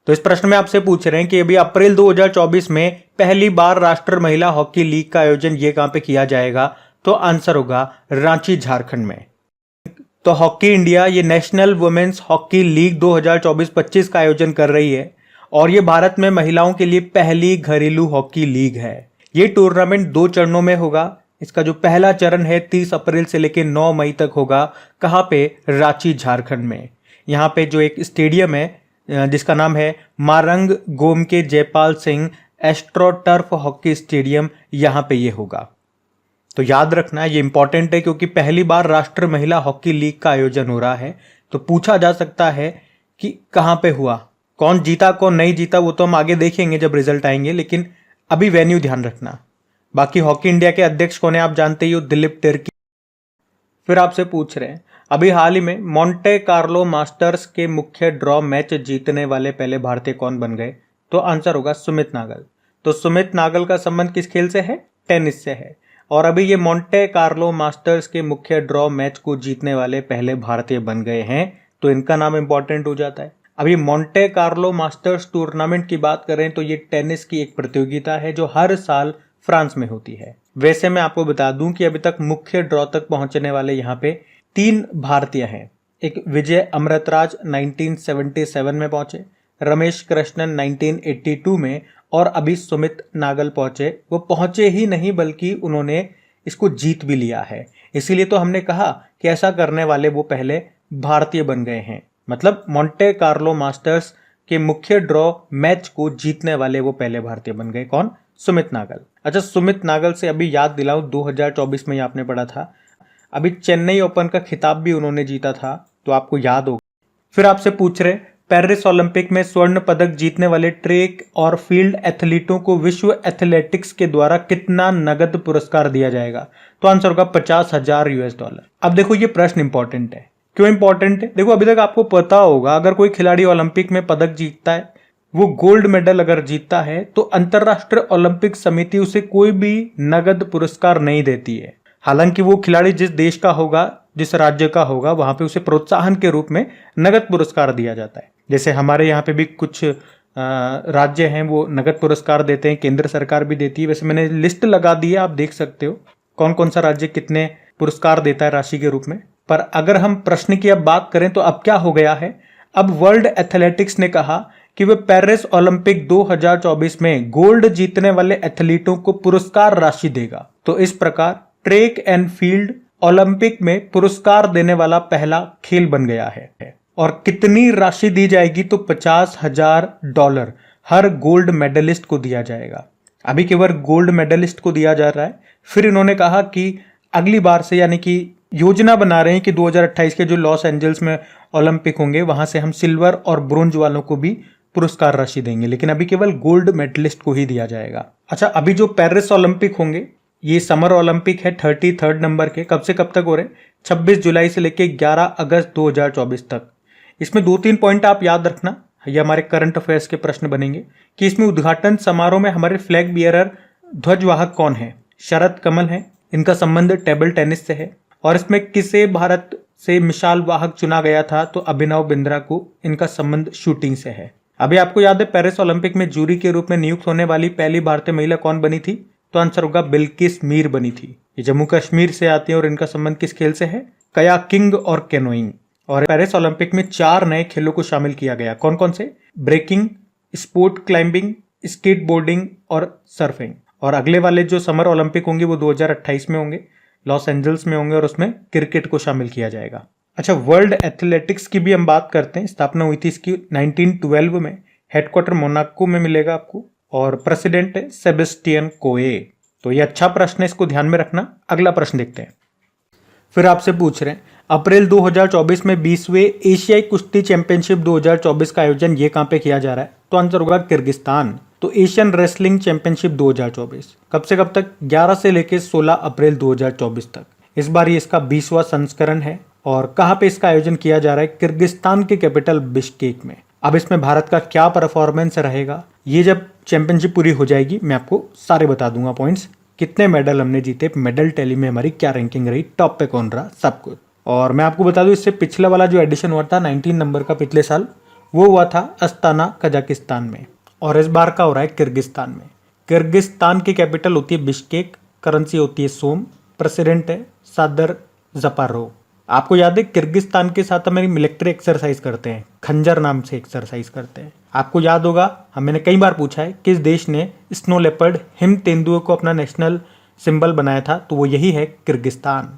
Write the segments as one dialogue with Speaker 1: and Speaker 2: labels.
Speaker 1: तो इस प्रश्न में आपसे पूछ रहे हैं कि अभी अप्रैल 2024 में पहली बार राष्ट्रीय महिला हॉकी लीग का आयोजन ये कहां पे किया जाएगा? तो आंसर होगा रांची, झारखंड में। तो हॉकी इंडिया ये नेशनल वुमेन्स हॉकी लीग 2024-25 का आयोजन कर रही है और ये भारत में महिलाओं के लिए पहली घरेलू हॉकी लीग है। ये टूर्नामेंट 2 चरणों में होगा। इसका जो पहला चरण है 30 अप्रैल से लेकर 9 मई तक होगा। कहाँ पे? रांची, झारखंड में। यहाँ पे जो एक स्टेडियम है जिसका नाम है Marang Gomke Jaipal Singh astroturf hockey stadium, यहाँ पे ये होगा। तो याद रखना ये इंपॉर्टेंट है क्योंकि पहली बार राष्ट्रीय महिला हॉकी लीग का आयोजन हो रहा है। तो पूछा जा सकता है कि कहाँ पे हुआ, कौन जीता कौन नहीं जीता, वो तो हम आगे देखेंगे जब रिजल्ट आएंगे, लेकिन अभी वेन्यू ध्यान रखना। बाकी हॉकी इंडिया के अध्यक्ष कौन है आप जानते ही हो, दिलीप तिर्की। फिर आपसे पूछ रहे हैं अभी हाल ही में मोंटे कार्लो मास्टर्स के मुख्य ड्रॉ मैच जीतने वाले पहले भारतीय कौन बन गए? तो आंसर होगा सुमित नागल। तो सुमित नागल का संबंध किस खेल से है? टेनिस से है। और अभी ये मोंटे कार्लो मास्टर्स के मुख्य ड्रॉ मैच को जीतने वाले पहले भारतीय बन गए हैं, तो इनका नाम इंपॉर्टेंट हो जाता है। अभी मोंटे कार्लो मास्टर्स टूर्नामेंट की बात करें तो ये टेनिस की एक प्रतियोगिता है जो हर साल फ्रांस में होती है। वैसे मैं आपको बता दूं कि अभी तक मुख्य ड्रॉ तक पहुंचने वाले यहाँ पे 3 भारतीय हैं। एक विजय अमृतराज 1977 में पहुंचे, रमेश कृष्णन 1982 में, और अभी सुमित नागल पहुंचे। वो पहुंचे ही नहीं बल्कि उन्होंने इसको जीत भी लिया है। इसीलिए तो हमने कहा कि ऐसा करने वाले वो पहले भारतीय बन गए हैं। मतलब मोंटे कार्लो मास्टर्स के मुख्य ड्रॉ मैच को जीतने वाले वो पहले भारतीय बन गए। कौन? सुमित नागल। अच्छा, सुमित नागल से अभी याद दिलाऊं, 2024 में आपने पढ़ा था, अभी चेन्नई ओपन का खिताब भी उन्होंने जीता था, तो आपको याद होगा। फिर आपसे पूछ रहे पेरिस ओलंपिक में स्वर्ण पदक जीतने वाले ट्रैक और फील्ड एथलीटों को विश्व एथलेटिक्स के द्वारा कितना नगद पुरस्कार दिया जाएगा? तो आंसर होगा $50,000। अब देखो ये प्रश्न इंपॉर्टेंट है। क्यों इंपॉर्टेंट है? देखो अभी तक आपको पता होगा अगर कोई खिलाड़ी ओलंपिक में पदक जीतता है, वो गोल्ड मेडल अगर जीतता है, तो अंतरराष्ट्रीय ओलंपिक समिति उसे कोई भी नगद पुरस्कार नहीं देती है। हालांकि वो खिलाड़ी जिस देश का होगा, जिस राज्य का होगा, वहां पे उसे प्रोत्साहन के रूप में नगद पुरस्कार दिया जाता है। जैसे हमारे यहाँ पे भी कुछ राज्य हैं वो नगद पुरस्कार देते हैं, केंद्र सरकार भी देती है। वैसे मैंने लिस्ट लगा दी है, आप देख सकते हो कौन कौन सा राज्य कितने पुरस्कार देता है राशि के रूप में। पर अगर हम प्रश्न की अब बात करें तो अब क्या हो गया है, अब वर्ल्ड एथलेटिक्स ने कहा कि वे पेरिस ओलंपिक 2024 में गोल्ड जीतने वाले एथलीटों को पुरस्कार राशि देगा। तो इस प्रकार ट्रैक एंड फील्ड ओलंपिक में पुरस्कार देने वाला पहला खेल बन गया है। और कितनी राशि दी जाएगी? तो $50,000 हर गोल्ड मेडलिस्ट को दिया जाएगा। अभी केवल गोल्ड मेडलिस्ट को दिया जा रहा है। फिर इन्होंने कहा कि अगली बार से, यानी कि योजना बना रहे हैं कि 2028 के जो लॉस एंजल्स में ओलंपिक होंगे वहां से हम सिल्वर और ब्रोंज वालों को भी पुरस्कार राशि देंगे, लेकिन अभी केवल गोल्ड मेडलिस्ट को ही दिया जाएगा। अच्छा, अभी जो पेरिस ओलंपिक होंगे ये समर ओलंपिक है 33rd नंबर के। कब से कब तक हो रहे? 26 जुलाई से लेके 11 अगस्त 2024 तक। इसमें 2-3 पॉइंट आप याद रखना, ये हमारे करंट अफेयर्स के प्रश्न बनेंगे कि इसमें उद्घाटन समारोह में हमारे फ्लैग बियरर ध्वजवाहक कौन है? शरद कमल है, इनका संबंध टेबल टेनिस से है। और इसमें किसे भारत से मिसाल वाहक चुना गया था? तो अभिनव बिंद्रा को, इनका संबंध शूटिंग से है। अभी आपको याद है पेरिस ओलंपिक में जूरी के रूप में नियुक्त होने वाली पहली भारतीय महिला कौन बनी थी? तो आंसर होगा बिल्किस मीर बनी थी। ये जम्मू कश्मीर से आती है और इनका संबंध किस खेल से है? कयाकिंग और कैनोइंग। और पेरिस ओलंपिक में 4 नए खेलों को शामिल किया गया। कौन कौन से? ब्रेकिंग, स्पोर्ट क्लाइंबिंग, स्केटबोर्डिंग और सर्फिंग। और अगले वाले जो समर ओलंपिक होंगे वो 2028 में होंगे, लॉस एंजल्स में होंगे, और उसमें क्रिकेट को शामिल किया जाएगा। अच्छा, वर्ल्ड एथलेटिक्स की भी हम बात करते हैं। स्थापना हुई थी इसकी 1912 में। हेडक्वार्टर मोनाको में मिलेगा आपको और प्रेसिडेंट है सेबेस्टियन कोए। तो ये अच्छा प्रश्न है, इसको ध्यान में रखना। अगला प्रश्न देखते हैं। फिर आपसे पूछ रहे हैं अप्रैल 2024 में 20वें एशियाई कुश्ती चैंपियनशिप 2024 का आयोजन ये कहां पे किया जा रहा है? तो आंसर होगा किर्गिस्तान। तो एशियन रेसलिंग चैंपियनशिप 2024 कब से कब तक? 11 से लेकर 16 अप्रैल 2024 तक। इस बार ये इसका 20वां संस्करण है। और कहां पे इसका आयोजन किया जा रहा है? किर्गिस्तान के कैपिटल बिश्केक में। अब इसमें भारत का क्या परफॉर्मेंस रहेगा, ये जब चैंपियनशिप पूरी हो जाएगी मैं आपको सारे बता दूंगा पॉइंट्स, कितने मेडल हमने जीते, मेडल टैली में हमारी क्या रैंकिंग रही, टॉप पे कौन रहा, सब कुछ। और मैं आपको बता दूं इससे पिछला वाला जो एडिशन हुआ था 19 नंबर का पिछले साल, वो हुआ था अस्ताना कजाकिस्तान में, और इस बार का हो रहा है किर्गिस्तान में। किर्गिस्तान की कैपिटल होती है बिश्केक, करेंसी होती है सोम, प्रेसिडेंट है सादर जपारोव। आपको याद है किर्गिस्तान के साथ हमारी मिलिट्री एक्सरसाइज करते हैं, खंजर नाम से एक्सरसाइज करते हैं। आपको याद होगा, मैंने कई बार पूछा है किस देश ने स्नो लेपर्ड हिम तेंदुए को अपना नेशनल सिंबल बनाया था, तो वो यही है किर्गिस्तान।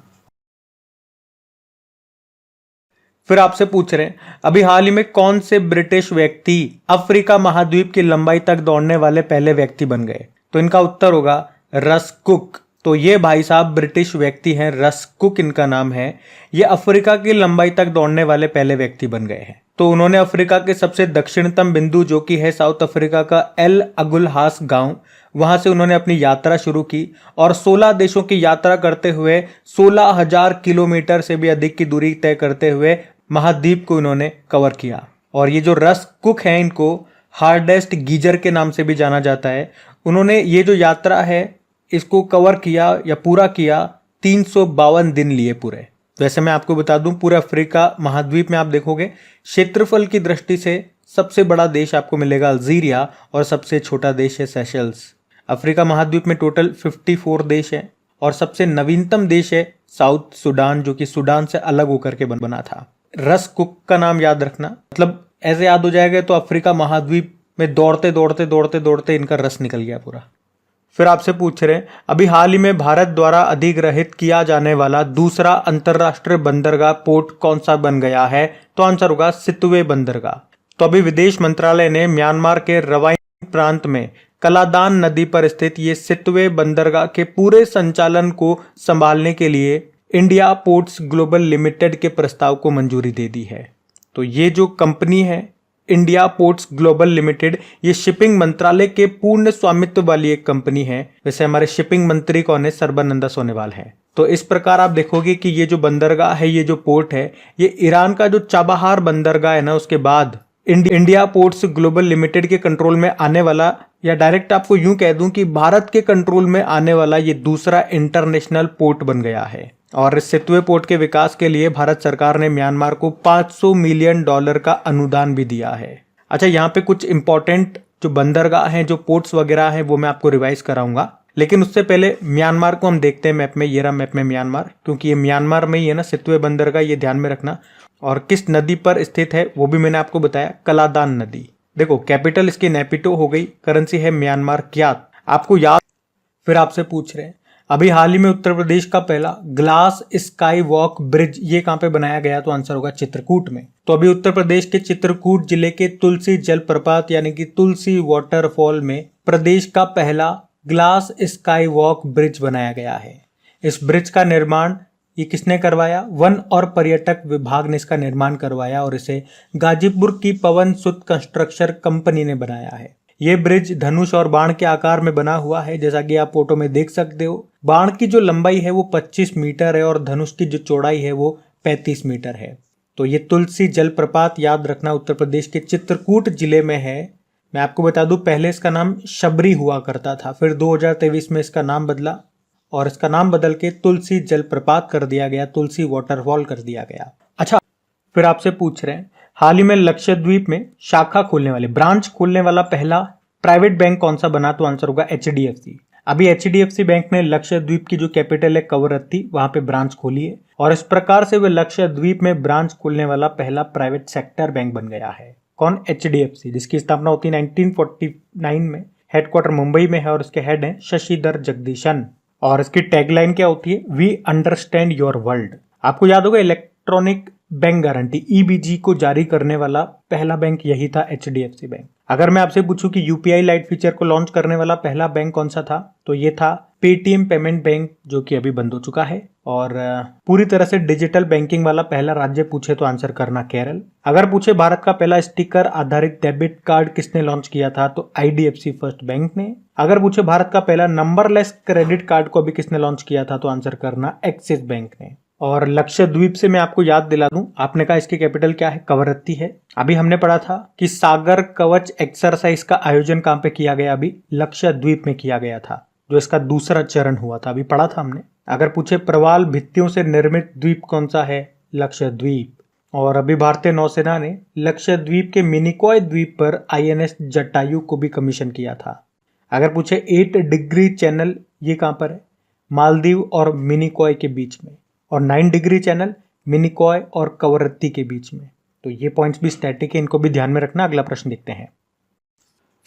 Speaker 1: फिर आपसे पूछ रहे हैं अभी हाल ही में कौन से ब्रिटिश व्यक्ति अफ्रीका महाद्वीप की लंबाई तक दौड़ने वाले पहले व्यक्ति बन गए, तो इनका उत्तर होगा रस कुक। तो ये भाई साहब ब्रिटिश व्यक्ति हैं, रस कुक इनका नाम है। ये अफ्रीका की लंबाई तक दौड़ने वाले पहले व्यक्ति बन गए हैं। तो उन्होंने अफ्रीका के सबसे दक्षिणतम बिंदु जो कि है साउथ अफ्रीका का एल अगुलहास गांव, वहां से उन्होंने अपनी यात्रा शुरू की और 16 देशों की यात्रा करते हुए 16,000 किलोमीटर से भी अधिक की दूरी तय करते हुए महाद्वीप को इन्होंने कवर किया। और ये जो रस कुक हैं, इनको हार्डेस्ट गीजर के नाम से भी जाना जाता है। उन्होंने ये जो यात्रा है इसको कवर किया या पूरा किया 352 दिन लिए पूरे। वैसे मैं आपको बता दूं, पूरे अफ्रीका महाद्वीप में आप देखोगे क्षेत्रफल की दृष्टि से सबसे बड़ा देश आपको मिलेगा अल्जीरिया और सबसे छोटा देश है सेशल्स। अफ्रीका महाद्वीप में टोटल 54 देश है और सबसे नवीनतम देश है साउथ सुडान, जो कि सुडान से अलग होकर के बना था। रस कुक का नाम याद रखना, मतलब ऐसे याद हो जाएगा तो अफ्रीका महाद्वीप में दौड़ते दौड़ते दौड़ते दौड़ते इनका रस निकल गया पूरा। फिर आपसे पूछ रहे हैं अभी हाल ही में भारत द्वारा अधिग्रहित किया जाने वाला दूसरा अंतरराष्ट्रीय बंदरगाह पोर्ट कौन सा बन गया है, तो आंसर होगा सितवे बंदरगाह। तो अभी विदेश मंत्रालय ने म्यांमार के रवाइन प्रांत में कलादान नदी पर स्थित ये सितवे बंदरगाह के पूरे संचालन को संभालने के लिए इंडिया पोर्ट्स ग्लोबल लिमिटेड के प्रस्ताव को मंजूरी दे दी है। तो ये जो कंपनी है इंडिया पोर्ट्स ग्लोबल लिमिटेड, ये शिपिंग मंत्रालय के पूर्ण स्वामित्व वाली एक कंपनी है। वैसे हमारे शिपिंग मंत्री कौन है, सर्बानंद सोनोवाल है। तो इस प्रकार आप देखोगे कि ये जो बंदरगाह है, ये जो पोर्ट है, ये ईरान का जो चाबहार बंदरगाह है ना, उसके बाद इंडिया पोर्ट्स ग्लोबल लिमिटेड के कंट्रोल में आने वाला, या डायरेक्ट आपको यूं कह दूं कि भारत के कंट्रोल में आने वाला ये दूसरा इंटरनेशनल पोर्ट बन गया है। और इस सितवे पोर्ट के विकास के लिए भारत सरकार ने म्यांमार को $500 मिलियन का अनुदान भी दिया है। अच्छा, यहाँ पे कुछ इंपॉर्टेंट जो बंदरगाह हैं, जो पोर्ट्स वगैरह हैं, वो मैं आपको रिवाइज कराऊंगा, लेकिन उससे पहले म्यांमार को हम देखते हैं मैप में। ये रहा मैप में म्यांमार, क्योंकि ये म्यांमार में ही है ना सितवे बंदरगाह, ये ध्यान में रखना। और किस नदी पर स्थित है वो भी मैंने आपको बताया, कलादान नदी। देखो कैपिटल इसकी नेपिटो हो गई, करेंसी है म्यांमार क्यात, आपको याद। फिर आपसे पूछ रहे हैं अभी हाल ही में उत्तर प्रदेश का पहला ग्लास स्काई वॉक ब्रिज ये कहां पे बनाया गया, तो आंसर होगा चित्रकूट में। तो अभी उत्तर प्रदेश के चित्रकूट जिले के तुलसी जलप्रपात यानी कि तुलसी वाटरफॉल में प्रदेश का पहला ग्लास स्काई वॉक ब्रिज बनाया गया है। इस ब्रिज का निर्माण ये किसने करवाया, वन और पर्यटक विभाग ने इसका निर्माण करवाया और इसे गाजीपुर की पवन सुत कंस्ट्रक्शन कंपनी ने बनाया है। ये ब्रिज धनुष और बाण के आकार में बना हुआ है, जैसा कि आप फोटो में देख सकते हो। बाण की जो लंबाई है वो 25 मीटर है और धनुष की जो चौड़ाई है वो 35 मीटर है। तो ये तुलसी जलप्रपात याद रखना उत्तर प्रदेश के चित्रकूट जिले में है। मैं आपको बता दूं पहले इसका नाम शबरी हुआ करता था, फिर 2023 में इसका नाम बदला और इसका नाम बदल के तुलसी जलप्रपात कर दिया गया, तुलसी वाटरफॉल कर दिया गया। अच्छा, फिर आपसे पूछ रहे हैं हाल ही में लक्षद्वीप में शाखा खोलने वाले, ब्रांच खोलने वाला पहला प्राइवेट बैंक कौन सा बना, तो आंसर होगा HDFC। अभी HDFC बैंक ने लक्षद्वीप की जो कैपिटल है कवरत्ती, वहां पे ब्रांच खोली है और इस प्रकार से वे लक्षद्वीप में ब्रांच खोलने वाला पहला प्राइवेट सेक्टर बैंक बन गया है। कौन, HDFC, जिसकी स्थापना होती है 1949 में। हेडक्वार्टर मुंबई में है और इसके हेड है शशिधर जगदीशन। और इसकी टैगलाइन क्या होती है, वी अंडरस्टैंड योर वर्ल्ड। आपको याद होगा इलेक्ट्रॉनिक बैंक गारंटी EBG को जारी करने वाला पहला बैंक यही था, HDFC बैंक। अगर मैं आपसे पूछूं कि UPI लाइट फीचर को लॉन्च करने वाला पहला बैंक कौन सा था, तो ये था पेटीएम पेमेंट बैंक, जो कि अभी बंद हो चुका है। और पूरी तरह से डिजिटल बैंकिंग वाला पहला राज्य पूछे तो आंसर करना केरल। अगर पूछे भारत का पहला स्टिकर आधारित डेबिट कार्ड किसने लॉन्च किया था, तो IDFC फर्स्ट बैंक ने। अगर पूछे भारत का पहला नंबरलेस क्रेडिट कार्ड को अभी किसने लॉन्च किया था, तो आंसर करना एक्सिस बैंक ने। और लक्षद्वीप से मैं आपको याद दिला दूं, आपने कहा इसकी कैपिटल क्या है, कवरत्ती है। अभी हमने पढ़ा था कि सागर कवच एक्सरसाइज का आयोजन कहां पे किया गया, अभी लक्षद्वीप में किया गया था, जो इसका दूसरा चरण हुआ था, अभी पढ़ा था हमने। अगर पूछे प्रवाल भित्तियों से निर्मित द्वीप कौन सा है, लक्षद्वीप। और अभी भारतीय नौसेना ने लक्षद्वीप के मिनिकॉय द्वीप पर आईएनएस जटायु को भी कमीशन किया था। अगर पूछे 8 डिग्री चैनल ये कहाँ पर है? मालदीव और मिनिकॉय के बीच में। और 9 डिग्री चैनल मिनिकॉय और कवरत्ती के बीच में। तो ये पॉइंट्स भी स्टैटिक है, इनको भी ध्यान में रखना। अगला प्रश्न देखते हैं।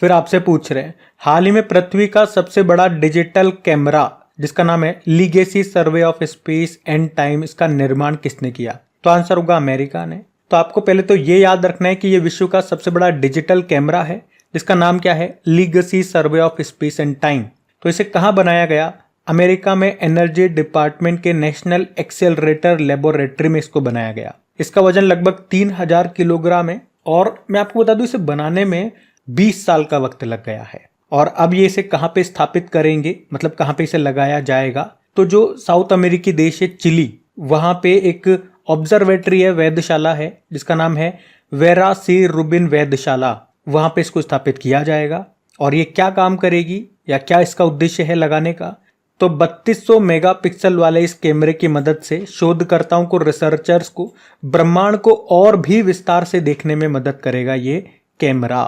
Speaker 1: फिर आपसे पूछ रहे हैं, हाल ही में पृथ्वी का सबसे बड़ा डिजिटल कैमरा जिसका नाम है legacy survey of space and time, इसका निर्माण किसने किया? तो आंसर होगा अमेरिका ने। तो आपको पहले तो ये याद रखना है कि ये विश्व का सबसे बड़ा डिजिटल कैमरा है जिसका नाम क्या है? Legacy survey of space and time. तो इसे कहाँ बनाया गया? अमेरिका में एनर्जी डिपार्टमेंट के नेशनल एक्सेलरेटर लेबोरेटरी में इसको बनाया गया। इसका वजन लगभग 3000 किलोग्राम है और मैं आपको बता दूं इसे बनाने में 20 साल का वक्त लग गया है। और अब ये इसे कहाँ पे स्थापित करेंगे, मतलब कहाँ पे इसे लगाया जाएगा? तो जो साउथ अमेरिकी देश है चिली, वहां पे एक ऑब्जर्वेटरी है, वेधशाला है जिसका नाम है वेरा सी रूबिन वेधशाला, वहां पे इसको स्थापित किया जाएगा। और ये क्या काम करेगी या क्या इसका उद्देश्य है लगाने का? तो 3200 मेगापिक्सल वाले इस कैमरे की मदद से शोधकर्ताओं को, रिसर्चर्स को ब्रह्मांड को और भी विस्तार से देखने में मदद करेगा ये कैमरा।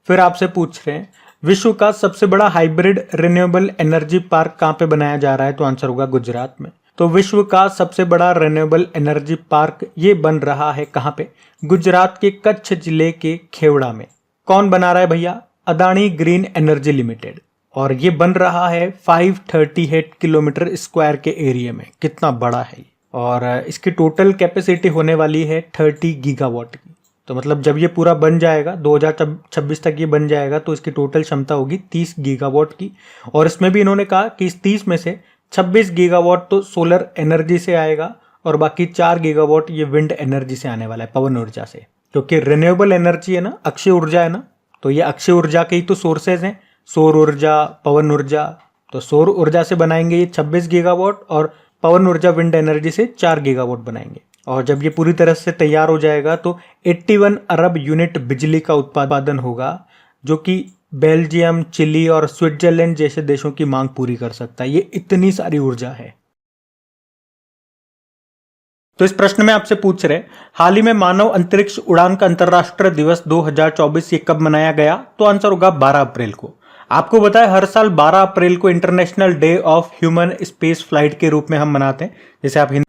Speaker 1: फिर आपसे पूछ रहे हैं, विश्व का सबसे बड़ा हाइब्रिड रिन्यूएबल एनर्जी पार्क कहां पे बनाया जा रहा है? तो आंसर होगा गुजरात में। तो विश्व का सबसे बड़ा रिन्यूएबल एनर्जी पार्क ये बन रहा है कहां पे? गुजरात के कच्छ जिले के खेवड़ा में। कौन बना रहा है भैया? Adani green energy limited. और ये बन रहा है 538 किलोमीटर स्क्वायर के एरिया में। कितना बड़ा है? और इसकी टोटल कैपेसिटी होने वाली है 30 गीगावाट की। तो मतलब जब ये पूरा बन जाएगा 2026 तक ये बन जाएगा तो इसकी टोटल क्षमता होगी 30 गीगावाट की। और इसमें भी इन्होंने कहा कि इस 30 में से 26 गीगावाट तो सोलर एनर्जी से आएगा और बाकी 4 गीगावाट ये विंड एनर्जी से आने वाला है, पवन ऊर्जा से। क्योंकि रिन्यूएबल एनर्जी है ना, अक्षय ऊर्जा है ना, तो ये अक्षय ऊर्जा के ही तो सोर्सेज हैं, सौर ऊर्जा, पवन ऊर्जा। तो सौर ऊर्जा से बनाएंगे ये 26 गीगावाट और पवन ऊर्जा विंड एनर्जी से 4 गीगावाट बनाएंगे। और जब ये पूरी तरह से तैयार हो जाएगा तो 81 अरब यूनिट बिजली का उत्पादन होगा, जो कि बेल्जियम, चिली और स्विट्जरलैंड जैसे देशों की मांग पूरी कर सकता है। ये इतनी सारी ऊर्जा है। तो इस प्रश्न में आपसे पूछ रहे, हाल ही में मानव अंतरिक्ष उड़ान का अंतर्राष्ट्रीय दिवस 2024 ये कब मनाया गया? तो आंसर होगा 12 अप्रैल को। आपको बताया हर साल 12 अप्रैल को international day of human space flight के रूप में हम मनाते हैं,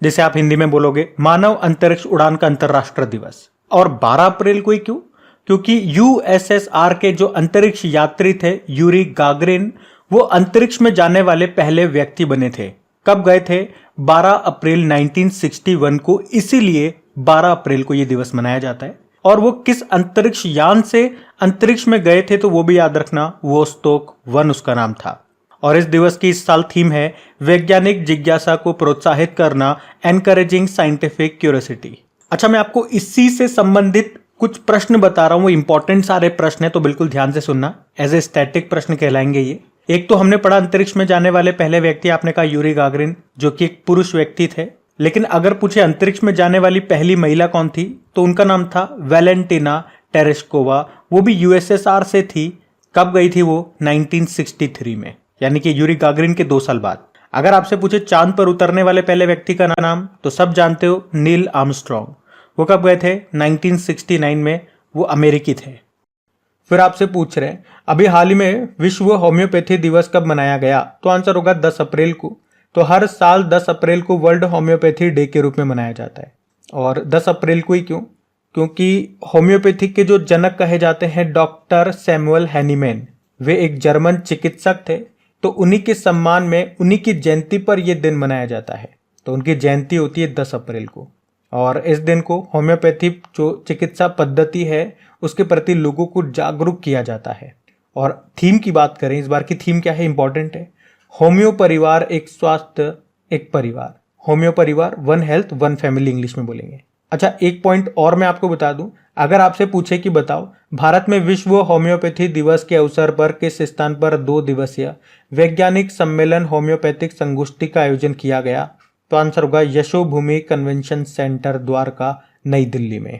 Speaker 1: जैसे आप हिंदी में बोलोगे मानव अंतरिक्ष उड़ान का अंतर्राष्ट्रीय दिवस। और 12 अप्रैल को ही क्यों? क्योंकि यूएसएसआर के जो अंतरिक्ष यात्री थे यूरी गागरिन, वो अंतरिक्ष में जाने वाले पहले व्यक्ति बने थे। कब गए थे? 12 अप्रैल 1961 को। इसीलिए 12 अप्रैल को यह दिवस मनाया जाता है। और वो किस अंतरिक्ष यान से अंतरिक्ष में गए थे तो वो भी याद रखना, वोस्टोक 1 उसका नाम था। और इस दिवस की इस साल थीम है वैज्ञानिक जिज्ञासा को प्रोत्साहित करना, एनकरेजिंग साइंटिफिक क्यूरियोसिटी। अच्छा, मैं आपको इसी से संबंधित कुछ प्रश्न बता रहा हूं, वो इंपॉर्टेंट सारे प्रश्न है तो बिल्कुल ध्यान से सुनना। एज ए स्टैटिक प्रश्न कहलाएंगे ये। एक तो हमने पढ़ा अंतरिक्ष में जाने वाले पहले व्यक्ति, आपने कहा यूरी गागरिन, जो कि एक पुरुष व्यक्ति थे। लेकिन अगर पूछे अंतरिक्ष में जाने वाली पहली महिला कौन थी, तो उनका नाम था वैलेंटिना टेरेस्कोवा। वो भी यूएसएसआर से थी। कब गई थी वो? 1963 में, यानी कि यूरी गागरिन के 2 साल बाद। अगर आपसे पूछे चांद पर उतरने वाले पहले व्यक्ति का नाम, तो सब जानते हो, नील आर्मस्ट्रॉन्ग। वो कब गए थे? 1969 में। वो अमेरिकी थे। फिर आपसे पूछ रहे हैं, अभी हाल ही में विश्व होम्योपैथी दिवस कब मनाया गया? तो आंसर होगा 10 अप्रैल को। तो हर साल 10 अप्रैल को वर्ल्ड होम्योपैथी डे के रूप में मनाया जाता है। और 10 अप्रैल को ही क्यों? क्योंकि होम्योपैथी के जो जनक कहे जाते हैं डॉक्टर सैमुअल हैनीमैन, वे एक जर्मन चिकित्सक थे। तो उन्हीं के सम्मान में, उन्हीं की जयंती पर यह दिन मनाया जाता है। तो उनकी जयंती होती है 10 अप्रैल को। और इस दिन को होम्योपैथी जो चिकित्सा पद्धति है उसके प्रति लोगों को जागरूक किया जाता है। और थीम की बात करें, इस बार की थीम क्या है? इंपॉर्टेंट है, होम्यो परिवार एक स्वास्थ्य एक परिवार। होम्यो परिवार, 1 हेल्थ 1 फैमिली इंग्लिश में बोलेंगे। अच्छा, एक पॉइंट और मैं आपको बता दूं, अगर आपसे पूछे कि बताओ भारत में विश्व होम्योपैथी दिवस के अवसर पर किस स्थान पर 2 दिवसीय वैज्ञानिक सम्मेलन होम्योपैथिक संगोष्ठी का आयोजन किया गया? तो आंसर होगा यशोभूमि कन्वेंशन सेंटर, द्वारका, नई दिल्ली में।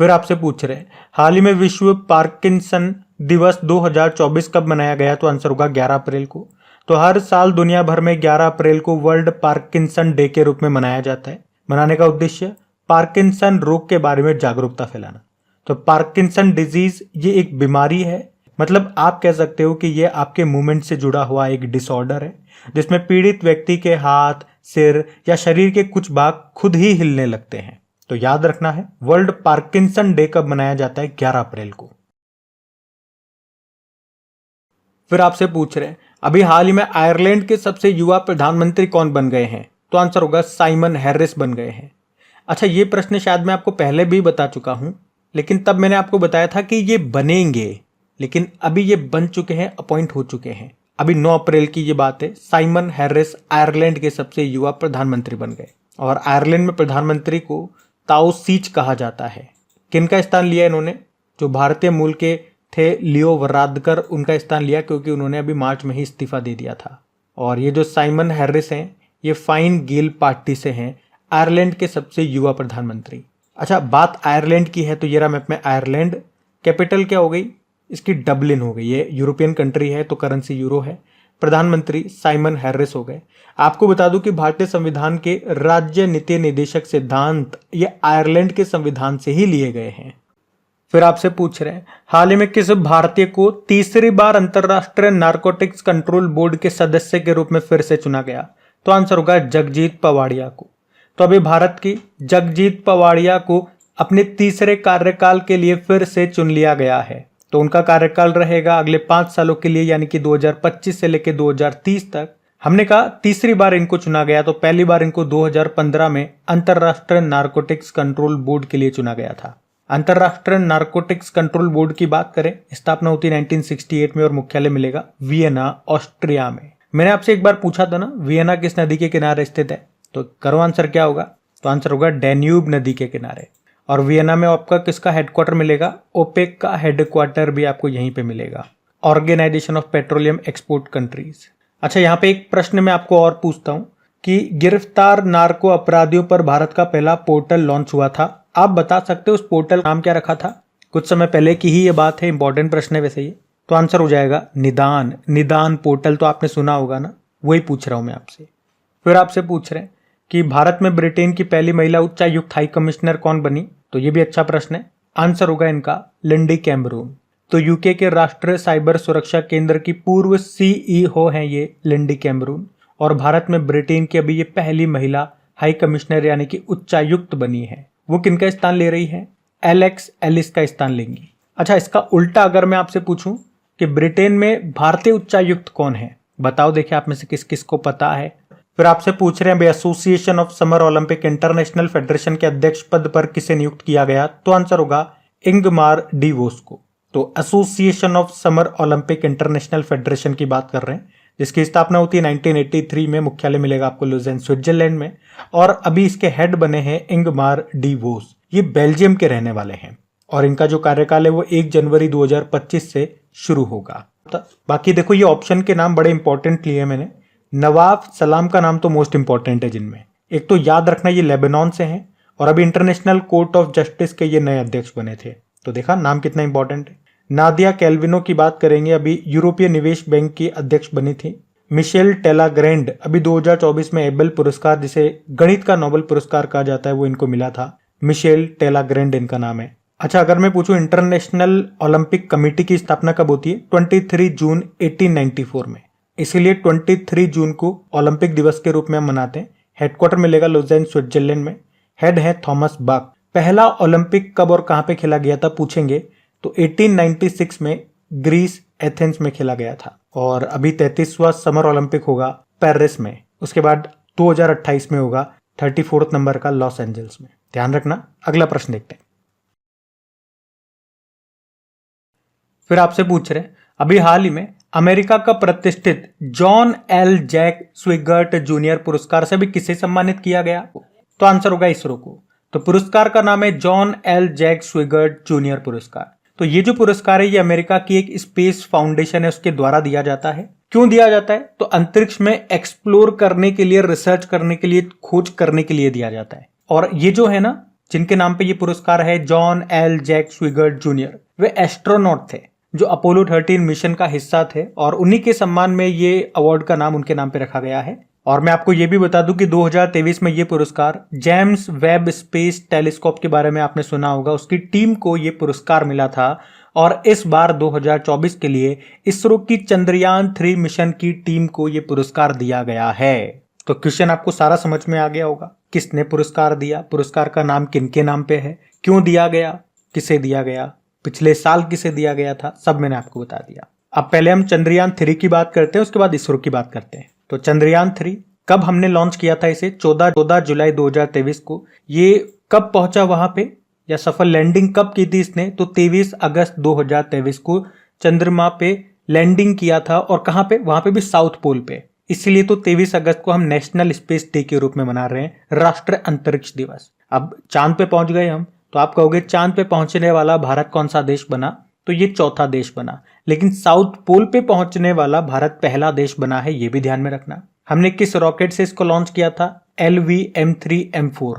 Speaker 1: फिर आपसे पूछ रहे हैं, हाल ही में विश्व पार्किंसन दिवस 2024 कब मनाया गया? तो आंसर होगा 11 अप्रैल को। तो हर साल दुनिया भर में 11 अप्रैल को वर्ल्ड पार्किंसन डे के रूप में मनाया जाता है। मनाने का उद्देश्य पार्किंसन रोग के बारे में जागरूकता फैलाना। तो पार्किंसन डिजीज ये एक बीमारी है, मतलब आप कह सकते हो कि ये आपके मूवमेंट से जुड़ा हुआ एक डिसऑर्डर है, जिसमें पीड़ित व्यक्ति के हाथ, सिर या शरीर के कुछ भाग खुद ही हिलने लगते हैं। तो याद रखना है, वर्ल्ड पार्किंसन डे कब मनाया जाता है? 11 अप्रैल को। फिर आपसे पूछ रहे हैं अभी हाल ही में आयरलैंड के सबसे युवा प्रधानमंत्री कौन बन गए हैं? तो आंसर होगा साइमन हैरिस बन गए हैं। अच्छा, ये प्रश्न शायद मैं आपको पहले भी बता चुका हूं, लेकिन तब मैंने आपको बताया था कि ये बनेंगे, लेकिन अभी ये बन चुके हैं, अपॉइंट हो चुके हैं। अभी 9 अप्रैल की ये बात है। साइमन हैरिस आयरलैंड के सबसे युवा प्रधानमंत्री बन गए। और आयरलैंड में प्रधानमंत्री को ताओसीच कहा जाता है। किनका स्थान लिया इन्होंने? जो भारतीय मूल के थे लियो वरादकर, उनका स्थान लिया, क्योंकि उन्होंने अभी मार्च में ही इस्तीफा दे दिया था। और ये जो साइमन हैरिस हैं, ये फाइन गेल पार्टी से हैं, आयरलैंड के सबसे युवा प्रधानमंत्री। अच्छा, बात आयरलैंड की है तो ये रहा मैप में आयरलैंड। कैपिटल क्या हो गई इसकी? डबलिन हो गई। ये यूरोपियन कंट्री है तो करेंसी यूरो है। प्रधानमंत्री साइमन हैरिस हो गए। आपको बता दूं कि भारतीय संविधान के राज्य नीति निदेशक सिद्धांत ये आयरलैंड के संविधान से ही लिए गए हैं। फिर आपसे पूछ रहे हैं हाल ही में किस भारतीय को तीसरी बार अंतरराष्ट्रीय नारकोटिक्स कंट्रोल बोर्ड के सदस्य के रूप में फिर से चुना गया? तो आंसर होगा जगजीत पवाड़िया को। तो अभी भारत की जगजीत पवाड़िया को अपने तीसरे कार्यकाल के लिए फिर से चुन लिया गया है। तो उनका कार्यकाल रहेगा अगले 5 सालों के लिए, यानी कि 2025 से लेकर 2030 तक। हमने कहा तीसरी बार इनको चुना गया, तो पहली बार इनको 2015 में अंतरराष्ट्रीय नारकोटिक्स कंट्रोल बोर्ड के लिए चुना गया था। अंतरराष्ट्रीय नारकोटिक्स कंट्रोल बोर्ड की बात करें, स्थापना होती 1968 में और मुख्यालय मिलेगा वियना, ऑस्ट्रिया में। मैंने आपसे एक बार पूछा था ना, वियना किस नदी के किनारे स्थित है? तो करो आंसर क्या होगा? तो आंसर होगा डैन्यूब नदी के किनारे। और वियना में आपका किसका हेडक्वार्टर मिलेगा? ओपेक का हेडक्वार्टर भी आपको यहीं पे मिलेगा, organization of petroleum export countries. अच्छा, यहाँ पे एक प्रश्न मैं आपको और पूछता हूँ कि गिरफ्तार नार्को अपराधियों पर भारत का पहला पोर्टल लॉन्च हुआ था। आप बता सकते हो उस पोर्टल का नाम क्या रखा था? कुछ समय पहले की ही ये बात है, इंपॉर्टेंट प्रश्न है वैसे ये। तो आंसर हो जाएगा निदान। निदान पोर्टल तो आपने सुना होगा ना, वही पूछ रहा हूं मैं आपसे। फिर आपसे पूछ रहे हैं कि भारत में ब्रिटेन की पहली महिला उच्चायुक्त हाई कमिश्नर कौन बनी? तो ये भी अच्छा प्रश्न है। आंसर होगा इनका लिंडी कैमरून। तो यूके के राष्ट्रीय साइबर सुरक्षा केंद्र की पूर्व सीईओ हैं ये लिंडी कैमरून। और भारत में ब्रिटेन की अभी ये पहली महिला हाई कमिश्नर यानी कि उच्चायुक्त बनी है। वो किनका स्थान ले रही है? एलेक्स एलिस का स्थान लेंगी। अच्छा, इसका उल्टा अगर मैं आपसे पूछूं कि ब्रिटेन में भारतीय उच्चायुक्त कौन है, बताओ देखिए आप में से किस किस को पता है। फिर आपसे पूछ रहे हैं भाई association of summer Olympic international federation के अध्यक्ष पद पर किसे नियुक्त किया गया? तो आंसर होगा इंगमार डी वोस को। तो association of summer Olympic international federation की बात कर रहे हैं, जिसकी स्थापना होती है 1983 में, मुख्यालय मिलेगा आपको लुज़ेन स्विट्जरलैंड में। और अभी इसके हेड बने हैं इंगमार डी वोस। ये बेल्जियम के रहने वाले हैं और इनका जो कार्यकाल है वो 1 जनवरी 2025 से शुरू होगा। बाकी देखो ये ऑप्शन के नाम बड़े इंपॉर्टेंट लिए मैंने। नवाब सलाम का नाम तो मोस्ट इंपॉर्टेंट है जिनमें। एक तो याद रखना ये लेबनान से हैं और अभी इंटरनेशनल कोर्ट ऑफ जस्टिस के ये नए अध्यक्ष बने थे। तो देखा नाम कितना इंपॉर्टेंट है। नादिया कैल्विनो की बात करेंगे, अभी यूरोपीय निवेश बैंक की अध्यक्ष बनी थी। मिशेल टेलाग्रैंड अभी 2024 में एबेल पुरस्कार, जिसे गणित का नोबेल पुरस्कार कहा जाता है, वो इनको मिला था। मिशेल टेलाग्रैंड इनका नाम है। अच्छा, अगर मैं पूछूं इंटरनेशनल ओलंपिक कमेटी की स्थापना कब होती है? 23 जून 1894 में। इसीलिए 23 जून को ओलंपिक दिवस के रूप में हम मनाते हैं। हेडक्वार्टर मिलेगा लुज़ेन स्विट्जरलैंड में। हेड है थॉमस बाक। पहला ओलंपिक कब और कहां पे खेला गया था पूछेंगे तो 1896 में ग्रीस एथेंस में खेला गया था। और अभी 33वां समर ओलंपिक होगा पेरिस में। उसके बाद 2028 में होगा 34 नंबर का लॉस एंजल्स में। ध्यान रखना। अगला प्रश्न देखते हैं। फिर आपसे पूछ रहे हैं अभी हाल ही में अमेरिका का प्रतिष्ठित जॉन एल जैक स्विगर्ट जूनियर पुरस्कार से भी किसे सम्मानित किया गया? तो आंसर होगा इसरो को। तो पुरस्कार का नाम है जॉन एल जैक स्विगर्ट जूनियर पुरस्कार। तो ये जो पुरस्कार है ये अमेरिका की एक स्पेस फाउंडेशन है, उसके द्वारा दिया जाता है। क्यों दिया जाता है? तो अंतरिक्ष में एक्सप्लोर करने के लिए, रिसर्च करने के लिए, खोज करने के लिए दिया जाता है। और ये जो है ना, जिनके नाम पे ये पुरस्कार है जॉन एल जैक स्विगर्ट जूनियर, वे एस्ट्रोनॉट थे जो अपोलो 13 मिशन का हिस्सा थे और उन्हीं के सम्मान में ये अवार्ड का नाम उनके नाम पे रखा गया है। और मैं आपको ये भी बता दूं कि 2023 में ये पुरस्कार जेम्स वेब स्पेस टेलीस्कोप के बारे में आपने सुना होगा, उसकी टीम को ये पुरस्कार मिला था। और इस बार 2024 के लिए इसरो की चंद्रयान 3 मिशन की टीम को ये पुरस्कार दिया गया है। तो क्वेश्चन आपको सारा समझ में आ गया होगा, किसने पुरस्कार दिया, पुरस्कार का नाम किनके नाम पे है, क्यों दिया गया, किसे दिया गया, पिछले साल किसे दिया गया था, सब मैंने आपको बता दिया। अब पहले हम चंद्रयान 3 की बात करते हैं, उसके बाद इसरो की बात करते हैं। तो चंद्रयान 3 कब हमने लॉन्च किया था इसे? 14 जुलाई 2023 को। ये कब पहुंचा वहां पे, या सफल लैंडिंग कब की थी इसने? तो 23 अगस्त 2023 को चंद्रमा पे लैंडिंग किया था। और कहां पे? वहां पे भी साउथ पोल पे। इसलिए तो 23 अगस्त को हम नेशनल स्पेस डे के रूप में मना रहे हैं, राष्ट्रीय अंतरिक्ष दिवस। अब चांद पे पहुंच गए हम, तो आप कहोगे चांद पे पहुंचने वाला भारत कौन सा देश बना? तो ये चौथा देश बना। लेकिन साउथ पोल पे पहुंचने वाला भारत पहला देश बना है, ये भी ध्यान में रखना। हमने किस रॉकेट से इसको लॉन्च किया था? LV-M3M4,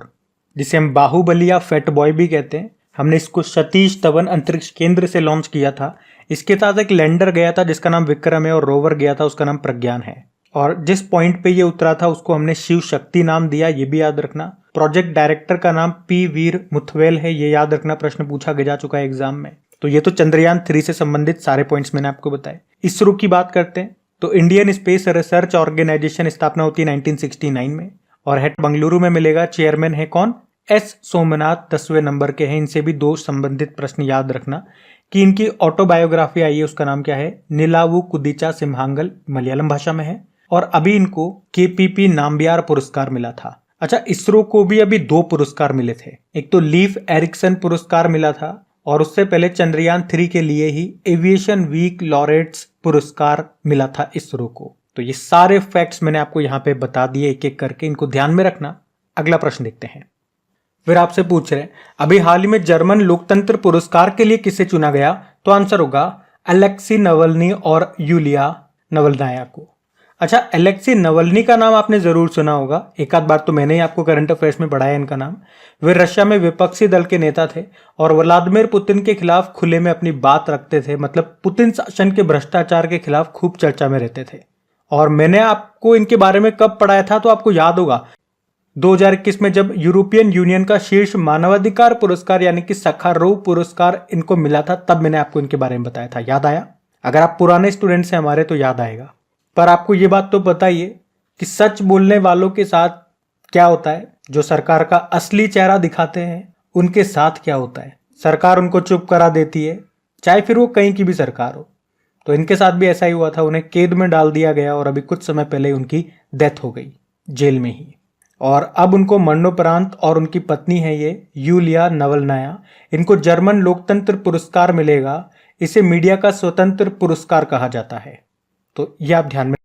Speaker 1: जिसे हम बाहुबली या फैट बॉय भी कहते हैं। हमने इसको सतीश धवन अंतरिक्ष केंद्र से लॉन्च किया था। इसके साथ एक लैंडर गया था जिसका नाम विक्रम है, और रोवर गया था उसका नाम प्रज्ञान है। और जिस पॉइंट पे ये उतरा था उसको हमने शिव शक्ति नाम दिया, ये भी याद रखना। प्रोजेक्ट डायरेक्टर का नाम P वीर मुथवेल है, ये याद रखना, प्रश्न पूछा जा चुका है एग्जाम में। तो ये तो चंद्रयान 3 से संबंधित सारे पॉइंट्स मैंने आपको बताए। इसरो की बात करते हैं तो इंडियन स्पेस रिसर्च ऑर्गेनाइजेशन स्थापना होती है 1969 में, और हेड बंगलुरु में मिलेगा। चेयरमैन है कौन? S सोमनाथ, 10वें नंबर के हैं। इनसे भी दो संबंधित प्रश्न याद रखना कि इनकी ऑटोबायोग्राफी आई है, उसका नाम क्या है? निलावु कुदिचा सिम्हांगल, मलयालम भाषा में है। और अभी इनको KPP नाम्बियार पुरस्कार मिला था। अच्छा, इसरो को भी अभी 2 पुरस्कार मिले थे। एक तो लीफ एरिक्सन पुरस्कार मिला था, और उससे पहले चंद्रयान 3 के लिए ही एविएशन वीक लॉरेट्स पुरस्कार मिला था इसरो को। तो ये सारे फैक्ट्स मैंने आपको यहाँ पे बता दिए एक एक करके, इनको ध्यान में रखना। अगला प्रश्न देखते हैं। फिर आपसे पूछ रहे हैं अभी हाल ही में जर्मन लोकतंत्र पुरस्कार के लिए किसे चुना गया? तो आंसर होगा अलेक्सी नवल्नी और यूलिया नवलनाया को। अच्छा, अलेक्सी नवल्नी का नाम आपने जरूर सुना होगा, एक आध बार तो मैंने ही आपको करंट अफेयर्स में पढ़ाया इनका नाम। वे रशिया में विपक्षी दल के नेता थे और व्लादिमीर पुतिन के खिलाफ खुले में अपनी बात रखते थे। मतलब पुतिन शासन के भ्रष्टाचार के खिलाफ खूब चर्चा में रहते थे। और मैंने आपको इनके बारे में कब पढ़ाया था? तो आपको याद होगा 2021 में जब यूरोपियन यूनियन का शीर्ष मानवाधिकार पुरस्कार यानी कि सखारोव पुरस्कार इनको मिला था, तब मैंने आपको इनके बारे में बताया था। याद आया? अगर आप पुराने स्टूडेंट्स हैं हमारे तो याद आएगा। पर आपको ये बात तो बताइए कि सच बोलने वालों के साथ क्या होता है? जो सरकार का असली चेहरा दिखाते हैं उनके साथ क्या होता है? सरकार उनको चुप करा देती है, चाहे फिर वो कहीं की भी सरकार हो। तो इनके साथ भी ऐसा ही हुआ था, उन्हें कैद में डाल दिया गया और अभी कुछ समय पहले उनकी डेथ हो गई जेल में ही। और अब उनको मरणोपरांत, और उनकी पत्नी है ये यूलिया नवलनाया, इनको जर्मन लोकतंत्र पुरस्कार मिलेगा। इसे मीडिया का स्वतंत्र पुरस्कार कहा जाता है। तो ये आप ध्यान में।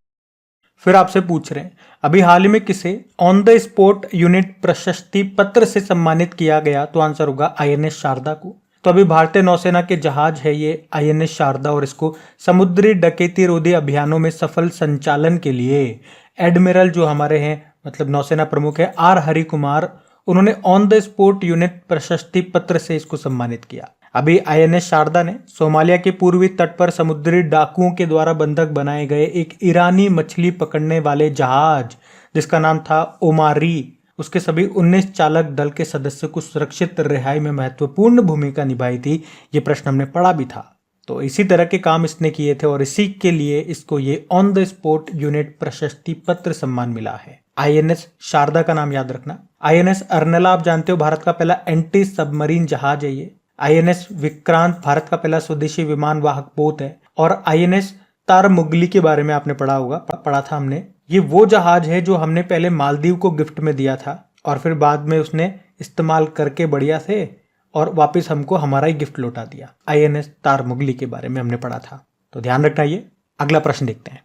Speaker 1: फिर आपसे पूछ रहे हैं अभी हाल ही में किसे ऑन द स्पॉट यूनिट प्रशस्ति पत्र से सम्मानित किया गया? तो आंसर होगा INS शारदा को। तो अभी भारतीय नौसेना के जहाज है ये INS शारदा, और इसको समुद्री डकैती रोधी अभियानों में सफल संचालन के लिए एडमिरल जो हमारे हैं, मतलब नौसेना प्रमुख है R हरि कुमार, उन्होंने ऑन द स्पॉट यूनिट प्रशस्ति पत्र से इसको सम्मानित किया। अभी INS शारदा ने सोमालिया के पूर्वी तट पर समुद्री डाकुओं के द्वारा बंधक बनाए गए एक ईरानी मछली पकड़ने वाले जहाज जिसका नाम था ओमारी, उसके सभी 19 चालक दल के सदस्यों को सुरक्षित रिहाई में महत्वपूर्ण भूमिका निभाई थी। ये प्रश्न हमने पढ़ा भी था। तो इसी तरह के काम इसने किए थे और इसी के लिए इसको ये ऑन द स्पॉट यूनिट प्रशस्ति पत्र सम्मान मिला है। INS शारदा का नाम याद रखना। INS अर्नला आप जानते हो भारत का पहला एंटी सबमरीन जहाज है ये। INS विक्रांत भारत का पहला स्वदेशी विमान वाहक पोत है। और INS तारमुगली के बारे में आपने पढ़ा था हमने। ये वो जहाज है जो हमने पहले मालदीव को गिफ्ट में दिया था और फिर बाद में उसने इस्तेमाल करके बढ़िया से और वापस हमको हमारा ही गिफ्ट लौटा दिया। INS तारमुगली के बारे में हमने पढ़ा था, तो ध्यान रखना। ये अगला प्रश्न देखते हैं।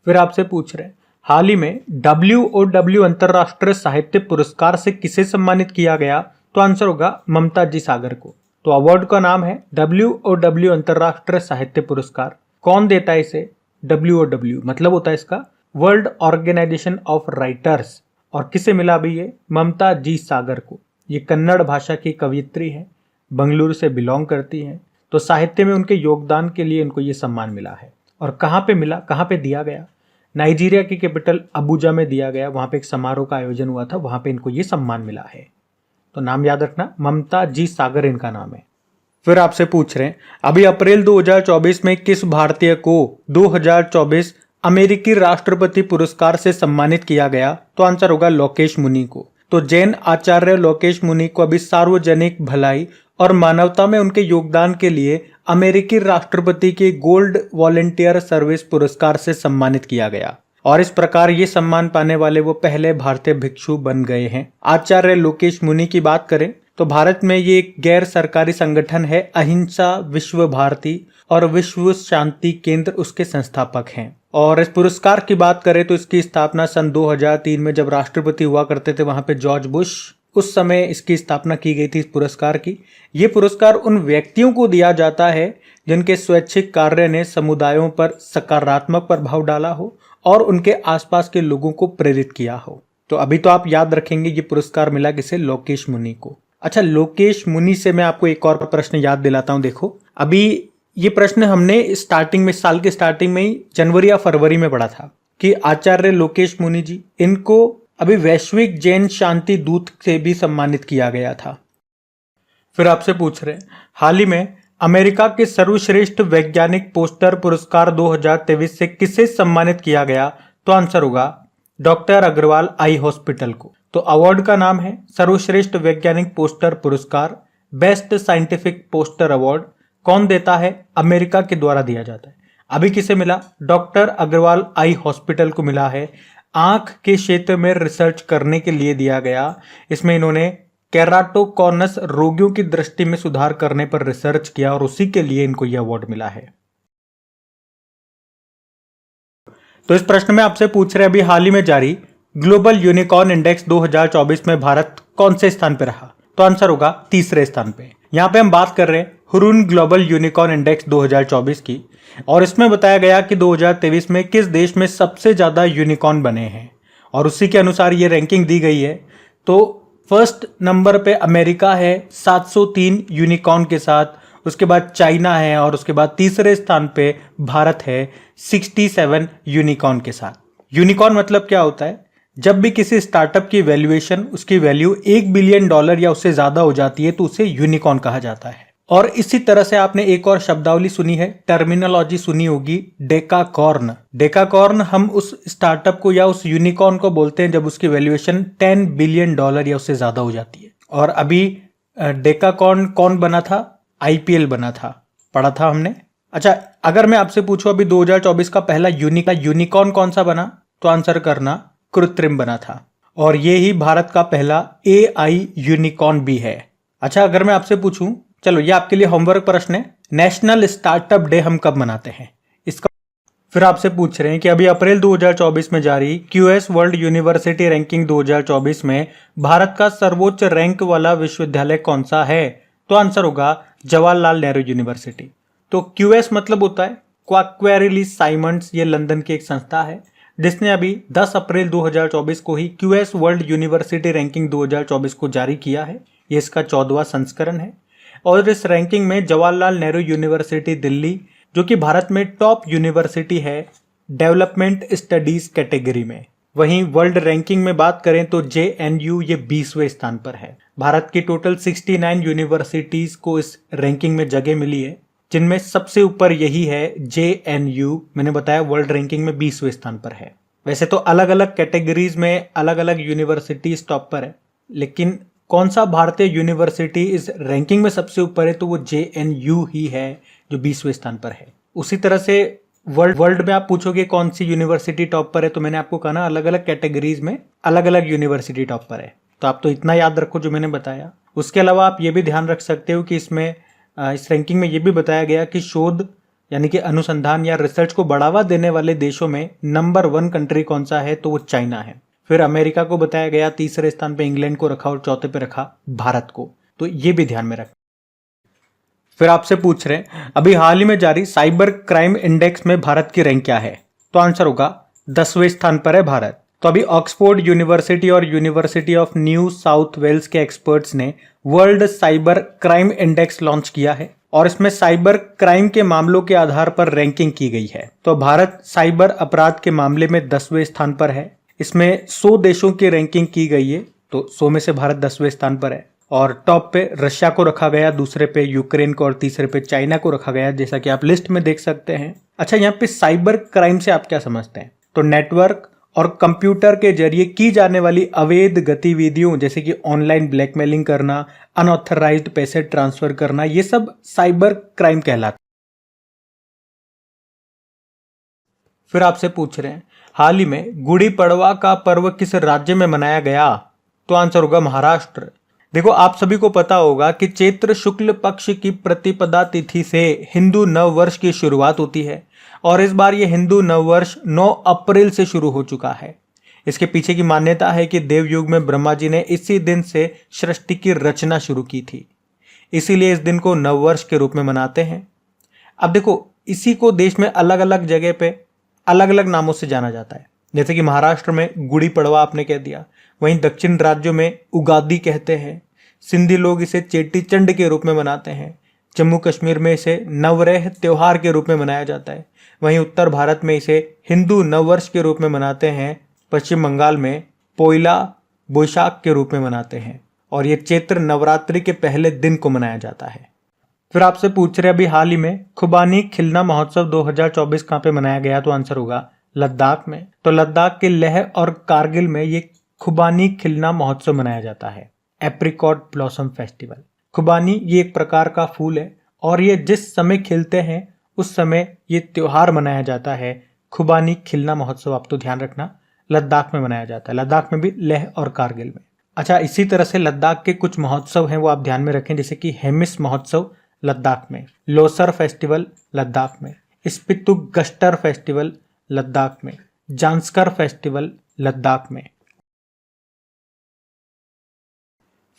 Speaker 1: फिर आपसे पूछ रहे हैं हाल ही में WOW अंतरराष्ट्रीय साहित्य पुरस्कार से किसे सम्मानित किया गया? तो आंसर होगा ममता जी सागर को। तो अवार्ड का नाम है WOW अंतरराष्ट्रीय साहित्य पुरस्कार। कौन देता है इसे? WOW मतलब होता है इसका वर्ल्ड ऑर्गेनाइजेशन ऑफ राइटर्स। और किसे मिला अभी ये? ममता जी सागर को। ये कन्नड़ भाषा की कवयित्री है, बंगलुरु से बिलोंग करती हैं। तो साहित्य में उनके योगदान के लिए इनको ये सम्मान मिला है। और कहाँ पे मिला, कहाँ पे दिया गया? नाइजीरिया की कैपिटल अबुजा में दिया गया, वहां पे एक समारोह का आयोजन हुआ था, वहां पे इनको ये सम्मान मिला है। तो नाम याद रखना, ममता जी सागर इनका नाम है। फिर आपसे पूछ रहे हैं अभी अप्रैल 2024 में किस भारतीय को 2024 अमेरिकी राष्ट्रपति पुरस्कार से सम्मानित किया गया? तो आंसर होगा लोकेश मुनि को। तो जैन आचार्य लोकेश मुनि को अभी सार्वजनिक भलाई और मानवता में उनके योगदान के लिए अमेरिकी राष्ट्रपति के गोल्ड वॉलेंटियर सर्विस पुरस्कार से सम्मानित किया गया और इस प्रकार ये सम्मान पाने वाले वो पहले भारतीय भिक्षु बन गए हैं। आचार्य लोकेश मुनि की बात करें तो भारत में ये एक गैर सरकारी संगठन है, अहिंसा विश्व भारती और विश्व शांति केंद्र उसके संस्थापक हैं। और इस पुरस्कार की बात करें तो इसकी स्थापना सन 2003 में जब राष्ट्रपति हुआ करते थे वहां पे जॉर्ज बुश, उस समय इसकी स्थापना की गई थी इस पुरस्कार की। ये पुरस्कार उन व्यक्तियों को दिया जाता है जिनके स्वैच्छिक कार्य ने समुदायों पर सकारात्मक प्रभाव डाला हो और उनके आसपास के लोगों को प्रेरित किया हो। तो अभी तो आप याद रखेंगे ये पुरस्कार मिला किसे? लोकेश मुनि को। अच्छा, लोकेश मुनि से मैं आपको एक और प्रश्न याद दिलाता हूं। देखो, अभी ये प्रश्न हमने स्टार्टिंग में, साल के स्टार्टिंग में ही जनवरी या फरवरी में पढ़ा था कि आचार्य लोकेश मुनि जी, इनको अभी वैश्विक जैन शांति दूत से भी सम्मानित किया गया था। फिर आपसे पूछ रहे हैं हाल ही में अमेरिका के सर्वश्रेष्ठ वैज्ञानिक पोस्टर पुरस्कार 2023 से किसे सम्मानित किया गया? तो आंसर होगा डॉक्टर अग्रवाल आई हॉस्पिटल को। तो अवार्ड का नाम है सर्वश्रेष्ठ वैज्ञानिक पोस्टर पुरस्कार, बेस्ट साइंटिफिक पोस्टर अवार्ड। कौन देता है? अमेरिका के द्वारा दिया जाता है। अभी किसे मिला? डॉक्टर अग्रवाल आई हॉस्पिटल को मिला है। आंख के क्षेत्र में रिसर्च करने के लिए दिया गया। इसमें इन्होंने केराटोकॉनस रोगियों की दृष्टि में सुधार करने पर रिसर्च किया और उसी के लिए इनको यह अवार्ड मिला है। तो इस प्रश्न में आपसे पूछ रहे अभी हाल ही में जारी ग्लोबल यूनिकॉर्न इंडेक्स 2024 में भारत कौन से स्थान पर रहा? तो आंसर होगा तीसरे स्थान पे। यहां पे हम बात कर रहे हैं हुरून ग्लोबल यूनिकॉर्न इंडेक्स 2024 की और इसमें बताया गया कि 2023 में किस देश में सबसे ज्यादा यूनिकॉर्न बने हैं और उसी के अनुसार ये रैंकिंग दी गई है। तो फर्स्ट नंबर पे अमेरिका है 703 यूनिकॉर्न के साथ, उसके बाद चाइना है और उसके बाद तीसरे स्थान पे भारत है 67 यूनिकॉर्न के साथ। यूनिकॉर्न मतलब क्या होता है? जब भी किसी स्टार्टअप की वैल्यूएशन, उसकी वैल्यू $1 बिलियन या उससे ज्यादा हो जाती है तो उसे यूनिकॉर्न कहा जाता है। और इसी तरह से आपने एक और शब्दावली सुनी है, टर्मिनोलॉजी सुनी होगी, डेकाकॉर्न। डेकाकॉर्न हम उस स्टार्टअप को या उस यूनिकॉर्न को बोलते हैं जब उसकी वैल्यूएशन $10 बिलियन या उससे ज्यादा हो जाती है। और अभी डेकाकॉर्न कौन बना था? IPL बना था, पढ़ा था हमने। अच्छा, अगर मैं आपसे पूछूं अभी 2024 का पहला यूनिकॉर्न कौन सा बना, तो आंसर करना कृत्रिम बना था और ये ही भारत का पहला AI यूनिकॉर्न भी है। अच्छा, अगर मैं आपसे पूछूं, चलो ये आपके लिए होमवर्क प्रश्न है, नेशनल स्टार्टअप डे हम कब मनाते हैं? इसका फिर आपसे पूछ रहे हैं कि अभी अप्रैल 2024 में जारी QS वर्ल्ड यूनिवर्सिटी रैंकिंग 2024 में भारत का सर्वोच्च रैंक वाला विश्वविद्यालय कौन सा है? तो आंसर होगा जवाहरलाल नेहरू यूनिवर्सिटी। तो QS मतलब होता है क्वाक्वेरिली साइमंड्स, ये लंदन की एक संस्था है जिसने अभी 10 अप्रैल 2024 को ही QS वर्ल्ड यूनिवर्सिटी रैंकिंग 2024 को जारी किया है। ये इसका 14वां संस्करण है और इस रैंकिंग में जवाहरलाल नेहरू यूनिवर्सिटी दिल्ली, जो कि भारत में टॉप यूनिवर्सिटी है डेवलपमेंट स्टडीज कैटेगरी में। वहीं वर्ल्ड रैंकिंग में बात करें तो JNU ये 20वें स्थान पर है। भारत की टोटल 69 यूनिवर्सिटीज को इस रैंकिंग में जगह मिली है, जिनमें सबसे ऊपर यही है JNU। मैंने बताया वर्ल्ड रैंकिंग में 20वें स्थान पर है। वैसे तो अलग अलग कैटेगरीज में अलग अलग यूनिवर्सिटीज टॉप पर है, लेकिन कौन सा भारतीय यूनिवर्सिटी इस रैंकिंग में सबसे ऊपर है तो वो JNU ही है जो 20वें स्थान पर है। उसी तरह से वर्ल्ड में आप पूछोगे कौन सी यूनिवर्सिटी टॉप पर है, तो मैंने आपको कहा ना अलग अलग कैटेगरीज में अलग अलग यूनिवर्सिटी टॉप पर है। तो आप तो इतना याद रखो जो मैंने बताया। उसके अलावा आप ये भी ध्यान रख सकते हो कि इसमें इस रैंकिंग में ये भी बताया गया कि शोध यानी कि अनुसंधान या रिसर्च को बढ़ावा देने वाले देशों में नंबर 1 कंट्री कौन सा है, तो वो चाइना है। फिर अमेरिका को बताया गया, तीसरे स्थान पे इंग्लैंड को रखा और चौथे पे रखा भारत को। तो ये भी ध्यान में रख। फिर आपसे पूछ रहे हैं अभी हाल ही में जारी साइबर क्राइम इंडेक्स में भारत की रैंक क्या है? तो आंसर होगा 10वें स्थान पर है भारत। तो अभी ऑक्सफोर्ड यूनिवर्सिटी और University of New South Wales के एक्सपर्ट्स ने world cyber crime index launch किया है और इसमें साइबर क्राइम के मामलों के आधार पर रैंकिंग की गई है। तो भारत साइबर अपराध के मामले में 10वें स्थान पर है। इसमें 100 देशों की रैंकिंग की गई है, तो 100 में से भारत 10वें स्थान पर है। और टॉप पे रशिया को रखा गया, दूसरे पे यूक्रेन को और तीसरे पे चाइना को रखा गया, जैसा कि आप लिस्ट में देख सकते हैं। अच्छा, यहाँ पे साइबर क्राइम से आप क्या समझते हैं? तो नेटवर्क और कंप्यूटर के जरिए की जाने वाली अवैध गतिविधियों जैसे कि ऑनलाइन ब्लैकमेलिंग करना, अनऑथराइज्ड पैसे ट्रांसफर करना, ये सब साइबर क्राइम कहलाता है। फिर आपसे पूछ रहे हैं हाल ही में गुड़ी पड़वा का पर्व किस राज्य में मनाया गया? तो आंसर होगा महाराष्ट्र। देखो, आप सभी को पता होगा कि चैत्र शुक्ल पक्ष की प्रतिपदा तिथि से हिंदू नव वर्ष की शुरुआत होती है और इस बार ये हिंदू नव वर्ष 9 अप्रैल से शुरू हो चुका है। इसके पीछे की मान्यता है कि देवयुग में ब्रह्मा जी ने इसी दिन से सृष्टि की रचना शुरू की थी, इसीलिए इस दिन को नव वर्ष के रूप में मनाते हैं। अब देखो, इसी को देश में अलग अलग जगह पे अलग अलग नामों से जाना जाता है। जैसे कि महाराष्ट्र में गुड़ी पड़वा आपने कह दिया, वहीं दक्षिण राज्यों में उगादी कहते हैं, सिंधी लोग इसे चेटी चंड के रूप में मनाते हैं, जम्मू कश्मीर में इसे नवरेह त्योहार के रूप में मनाया जाता है, वहीं उत्तर भारत में इसे हिंदू नववर्ष के रूप में मनाते हैं, पश्चिम बंगाल में पोइला बोईशाख के रूप में मनाते हैं और ये चैत्र नवरात्रि के पहले दिन को मनाया जाता है। फिर आपसे पूछ रहे अभी हाल ही में खुबानी खिलना महोत्सव 2024 कहाँ पे मनाया गया? तो आंसर होगा लद्दाख में। तो लद्दाख के लेह और कारगिल में ये खुबानी खिलना महोत्सव मनाया जाता है, एप्रिकॉट ब्लॉसम फेस्टिवल। खुबानी ये एक प्रकार का फूल है और ये जिस समय खिलते हैं उस समय ये त्योहार मनाया जाता है। खुबानी खिलना महोत्सव आप तो ध्यान रखना लद्दाख में मनाया जाता है, लद्दाख में भी, लेह और कारगिल में। अच्छा, इसी तरह से लद्दाख के कुछ महोत्सव हैं वो आप ध्यान में रखें, जैसे कि हेमिस महोत्सव लद्दाख में, लोसर फेस्टिवल लद्दाख में, स्पितुक गस्टर फेस्टिवल लद्दाख में, जांस्कर फेस्टिवल लद्दाख में।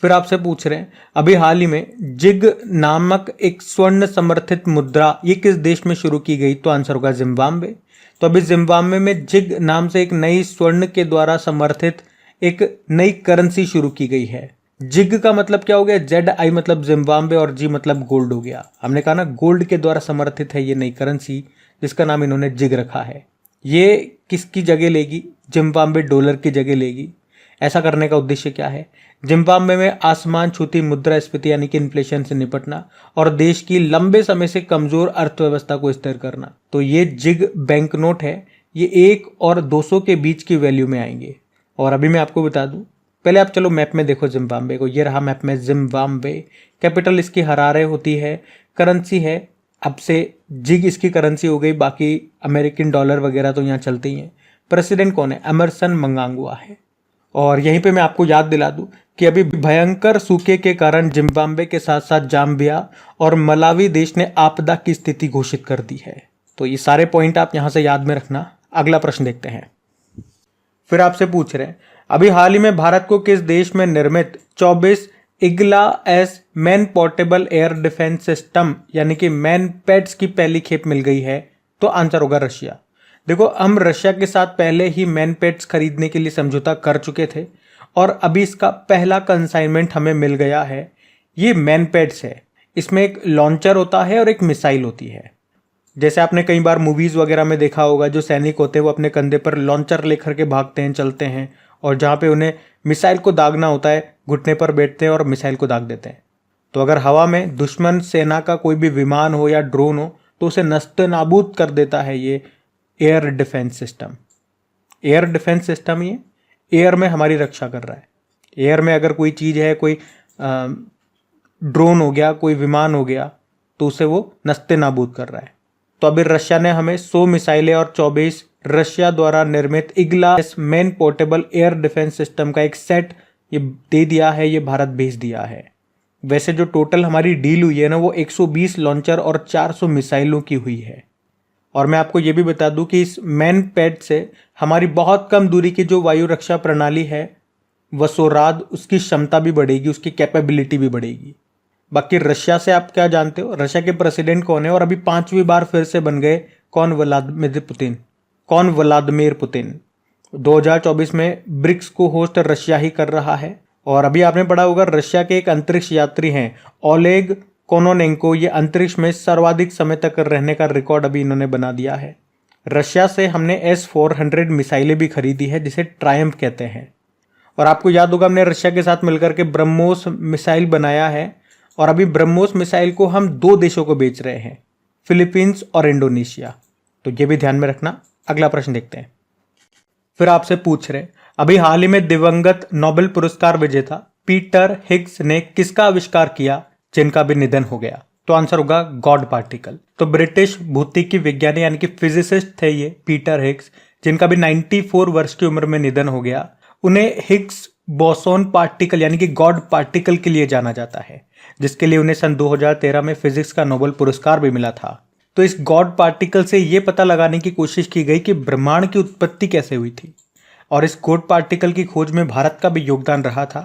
Speaker 1: फिर आपसे पूछ रहे हैं अभी हाल ही में जिग नामक एक स्वर्ण समर्थित मुद्रा ये किस देश में शुरू की गई? तो आंसर होगा जिम्बाब्वे। तो अभी जिम्बाब्वे में जिग नाम से एक नई स्वर्ण के द्वारा समर्थित एक नई करेंसी शुरू की गई है। जिग का मतलब क्या हो गया? ZI मतलब जिम्बाब्वे और जी मतलब गोल्ड हो गया। हमने कहा ना, गोल्ड के द्वारा समर्थित है ये नई करेंसी जिसका नाम इन्होंने जिग रखा है। ये किसकी जगह लेगी? जिम्बाब्वे डॉलर की जगह लेगी। ऐसा करने का उद्देश्य क्या है? जिम्बाब्वे में आसमान छूती मुद्रास्फीति यानी कि इन्फ्लेशन से निपटना और देश की लंबे समय से कमजोर अर्थव्यवस्था को स्थिर करना। तो ये जिग बैंक नोट है, ये 1 और 200 के बीच की वैल्यू में आएंगे। और अभी मैं आपको बता दूं, पहले आप चलो मैप में देखो जिम्बाब्वे को, ये रहा मैप में जिम्बाब्वे। कैपिटल इसकी हरारे होती है, करेंसी है, अब से जिग इसकी करेंसी हो गई, बाकी अमेरिकन डॉलर वगैरह तो यहाँ चलते ही हैं। प्रेसिडेंट कौन है? एमरसन मंगांगुआ है। और यहीं पे मैं आपको याद दिला दूं कि अभी भयंकर सूखे के कारण जिम्बाब्वे के साथ साथ जाम्बिया और मलावी देश ने आपदा की स्थिति घोषित कर दी है। तो ये सारे पॉइंट आप यहां से याद में रखना। अगला प्रश्न देखते हैं। फिर आपसे पूछ रहे हैं अभी हाल ही में भारत को किस देश में निर्मित 24 Igla S man portable air defence system यानी कि मैन पैड्स की पहली खेप मिल गई है? तो आंसर होगा रशिया। देखो, हम रशिया के साथ पहले ही मैन पैड्स खरीदने के लिए समझौता कर चुके थे और अभी इसका पहला कंसाइनमेंट हमें मिल गया है। ये मैन पैड्स है, इसमें एक लॉन्चर होता है और एक मिसाइल होती है। जैसे आपने कई बार मूवीज वगैरह में देखा होगा, जो सैनिक होते हैं वो अपने कंधे पर लॉन्चर लेकर के भागते हैं, चलते हैं, और जहाँ पे उन्हें मिसाइल को दागना होता है घुटने पर बैठते हैं और मिसाइल को दाग देते हैं। तो अगर हवा में दुश्मन सेना का कोई भी विमान हो या ड्रोन हो तो उसे नस्ते नाबूद कर देता है ये air defence system. Air defence system ये एयर में हमारी रक्षा कर रहा है। एयर में अगर कोई चीज़ है, कोई ड्रोन हो गया, कोई विमान हो गया, तो उसे वो नस्ते नाबूद कर रहा है। तो अभी रशिया ने हमें 100 मिसाइलें और 24 रशिया द्वारा निर्मित Igla man portable air defence system का एक सेट ये दे दिया है, ये भारत भेज दिया है। वैसे जो टोटल हमारी डील हुई है ना, वो 120 लॉन्चर और 400 मिसाइलों की हुई है। और मैं आपको ये भी बता दूं कि इस मैन पैड से हमारी बहुत कम दूरी की जो वायु रक्षा प्रणाली है वसोराद, उसकी क्षमता भी बढ़ेगी, उसकी कैपेबिलिटी भी बढ़ेगी। बाकी रशिया से आप क्या जानते हो? रशिया के प्रेसिडेंट कौन है? और अभी 5वीं बार फिर से बन गए कौन? Vladimir Putin. 2024 में ब्रिक्स को होस्ट रशिया ही कर रहा है। और अभी आपने पढ़ा होगा रशिया के एक अंतरिक्ष यात्री हैं ओलेग कोनोनेंको, ये अंतरिक्ष में सर्वाधिक समय तक रहने का रिकॉर्ड अभी इन्होंने बना दिया है। रशिया से हमने S-400 मिसाइलें भी खरीदी है जिसे ट्रायम्फ कहते हैं। और आपको याद होगा हमने रशिया के साथ मिलकर के ब्रह्मोस मिसाइल बनाया है और अभी ब्रह्मोस मिसाइल को हम 2 देशों को बेच रहे हैं, फिलीपींस और इंडोनेशिया। तो ये भी ध्यान में रखना। अगला प्रश्न देखते हैं। फिर आपसे पूछ रहे अभी हाल ही में दिवंगत नोबेल पुरस्कार विजेता पीटर हिग्स ने किसका आविष्कार किया जिनका भी निधन हो गया? तो आंसर होगा गॉड पार्टिकल। तो ब्रिटिश भौतिकी विज्ञानी यानी कि फिजिसिस्ट थे ये पीटर हिग्स, जिनका भी 94 वर्ष की उम्र में निधन हो गया। उन्हें हिग्स बोसोन पार्टिकल यानी कि गॉड पार्टिकल के लिए जाना जाता है, जिसके लिए उन्हें सन 2013 में फिजिक्स का नोबेल पुरस्कार भी मिला था। तो इस गॉड पार्टिकल से यह पता लगाने की कोशिश की गई कि ब्रह्मांड की उत्पत्ति कैसे हुई थी, और इस गॉड पार्टिकल की खोज में भारत का भी योगदान रहा था।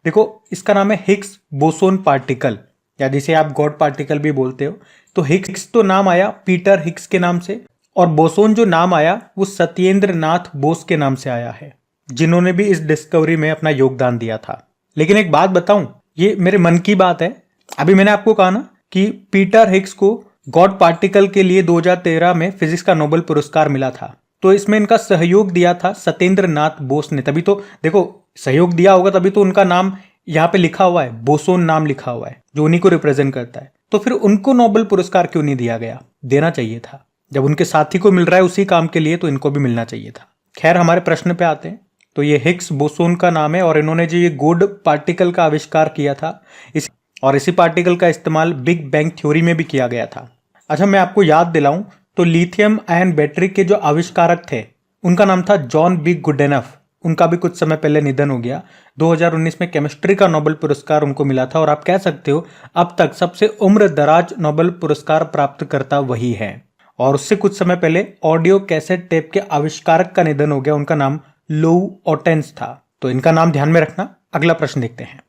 Speaker 1: देखो, इसका नाम है हिग्स बोसोन पार्टिकल, या जिसे आप गॉड पार्टिकल भी बोलते हो। तो हिग्स तो नाम आया पीटर हिग्स के नाम से, और बोसोन जो नाम आया वो सत्येंद्र नाथ बोस के नाम से आया है, जिन्होंने भी इस डिस्कवरी में अपना योगदान दिया था। लेकिन एक बात बताऊं, ये मेरे मन की बात है। अभी मैंने आपको कहा ना कि पीटर हिग्स को गॉड पार्टिकल के लिए 2013 में फिजिक्स का नोबेल पुरस्कार मिला था, तो इसमें इनका सहयोग दिया था सत्येंद्र नाथ बोस ने। तभी तो देखो, सहयोग दिया होगा तभी तो उनका नाम यहाँ पे लिखा हुआ है, बोसोन नाम लिखा हुआ है, जो उन्हीं को रिप्रेजेंट करता है। तो फिर उनको नोबेल पुरस्कार क्यों नहीं दिया गया? देना चाहिए था। जब उनके साथी को मिल रहा है उसी काम के लिए, तो इनको भी मिलना चाहिए था। खैर, हमारे प्रश्न पे आते हैं। तो ये हिग्स बोसोन का नाम है, और इन्होंने जो ये गॉड पार्टिकल का आविष्कार किया था, इसी पार्टिकल का इस्तेमाल बिग बैंग थ्योरी में भी किया गया था। अच्छा, मैं आपको याद दिलाऊं तो लिथियम आयन बैटरी के जो आविष्कारक थे उनका नाम था जॉन बी गुडेनफ। उनका भी कुछ समय पहले निधन हो गया। 2019 में केमिस्ट्री का नोबेल पुरस्कार उनको मिला था, और आप कह सकते हो अब तक सबसे उम्र दराज नोबेल पुरस्कार प्राप्तकर्ता वही है। और उससे कुछ समय पहले ऑडियो कैसेट टेप के आविष्कारक का निधन हो गया, उनका नाम लोउ ओटेंस था। तो इनका नाम ध्यान में रखना। अगला प्रश्न देखते हैं।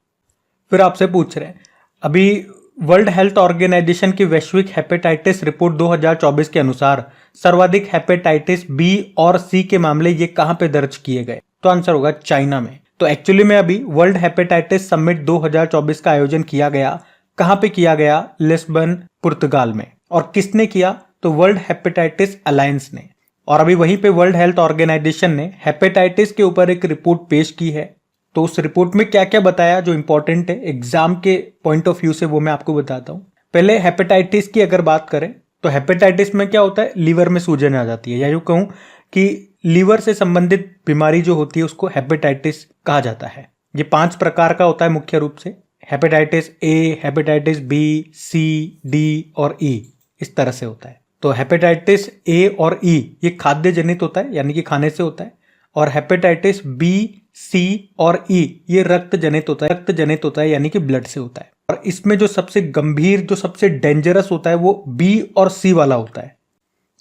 Speaker 1: फिर आपसे पूछ रहे हैं अभी वर्ल्ड हेल्थ ऑर्गेनाइजेशन की वैश्विक हेपेटाइटिस रिपोर्ट 2024 के अनुसार सर्वाधिक हेपेटाइटिस बी और सी के मामले ये कहां पे दर्ज किए गए? तो आंसर होगा चाइना में। तो एक्चुअली में अभी वर्ल्ड हेपेटाइटिस समिट 2024 का आयोजन किया गया। कहां पे किया गया? लिस्बन, पुर्तगाल में। और किसने किया? तो वर्ल्ड हेपेटाइटिस अलायंस ने। और अभी वहीं पे वर्ल्ड हेल्थ ऑर्गेनाइजेशन ने हेपेटाइटिस के ऊपर एक रिपोर्ट पेश की है। तो उस रिपोर्ट में क्या क्या बताया जो इंपॉर्टेंट है एग्जाम के पॉइंट ऑफ व्यू से, वो मैं आपको बताता हूँ। पहले हेपेटाइटिस की अगर बात करें तो हेपेटाइटिस में क्या होता है? लीवर में सूजन आ जाती है, या यूं कहूं कि लीवर से संबंधित बीमारी जो होती है उसको हेपेटाइटिस कहा जाता है। ये 5 प्रकार का होता है मुख्य रूप से। Hepatitis A, hepatitis B, C, D और ई, इस तरह से होता है। तो हेपेटाइटिस ए और ई ये खाद्य जनित होता है, यानी कि खाने से होता है। और हेपेटाइटिस बी, सी और ई ये रक्त जनित होता है, यानी कि ब्लड से होता है। और इसमें जो सबसे गंभीर, जो सबसे डेंजरस होता है वो बी और सी वाला होता है।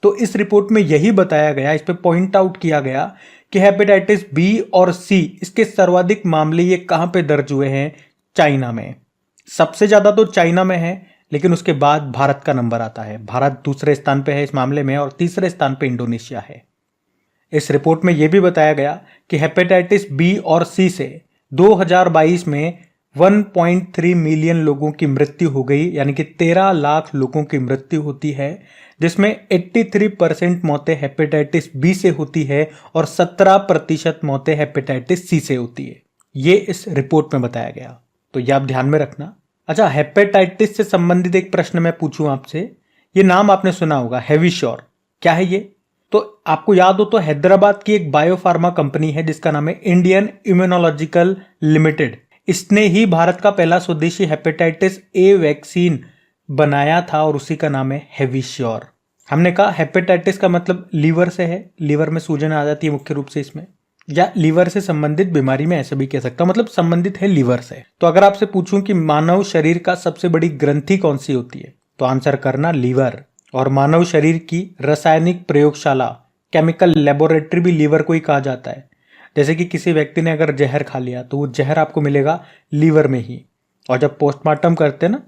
Speaker 1: तो इस रिपोर्ट में यही बताया गया, इस पे पॉइंट आउट किया गया कि हेपेटाइटिस बी और सी इसके सर्वाधिक मामले ये कहां पे दर्ज हुए हैं? चाइना में। सबसे ज्यादा तो चाइना में है, लेकिन उसके बाद भारत का नंबर आता है। भारत दूसरे स्थान पे है इस मामले में, और तीसरे स्थान पे इंडोनेशिया है। इस रिपोर्ट में यह भी बताया गया कि हेपेटाइटिस बी और सी से 2022 में 1.3 मिलियन लोगों की मृत्यु हो गई, यानी कि 13 लाख लोगों की मृत्यु होती है, जिसमें 83% मौतें हेपेटाइटिस बी से होती है और 17% मौतें हेपेटाइटिस सी से होती है। ये इस रिपोर्ट में बताया गया, तो ये आप ध्यान में रखना। अच्छा, हेपेटाइटिस से संबंधित एक प्रश्न मैं पूछूं आपसे। ये नाम आपने सुना होगा, हेविश्योर। क्या है ये? तो आपको याद हो तो हैदराबाद की एक बायोफार्मा कंपनी है जिसका नाम है इंडियन इम्यूनोलॉजिकल लिमिटेड। इसने ही भारत का पहला स्वदेशी हेपेटाइटिस ए वैक्सीन बनाया था, और उसी का नाम है हेविश्योर। हमने कहा हेपेटाइटिस का मतलब लीवर से है, लीवर में सूजन आ जाती है मुख्य रूप से इसमें, या लीवर से संबंधित बीमारी में ऐसा भी कह सकता हूं, मतलब संबंधित है लीवर से। तो अगर आपसे पूछूं कि मानव शरीर का सबसे बड़ी ग्रंथि कौन सी होती है, तो आंसर करना लीवर। और मानव शरीर की रासायनिक प्रयोगशाला, केमिकल लेबोरेटरी भी लीवर को ही कहा जाता है। जैसे कि किसी व्यक्ति ने अगर जहर खा लिया तो वो जहर आपको मिलेगा लीवर में ही। और जब पोस्टमार्टम करते हैं ना,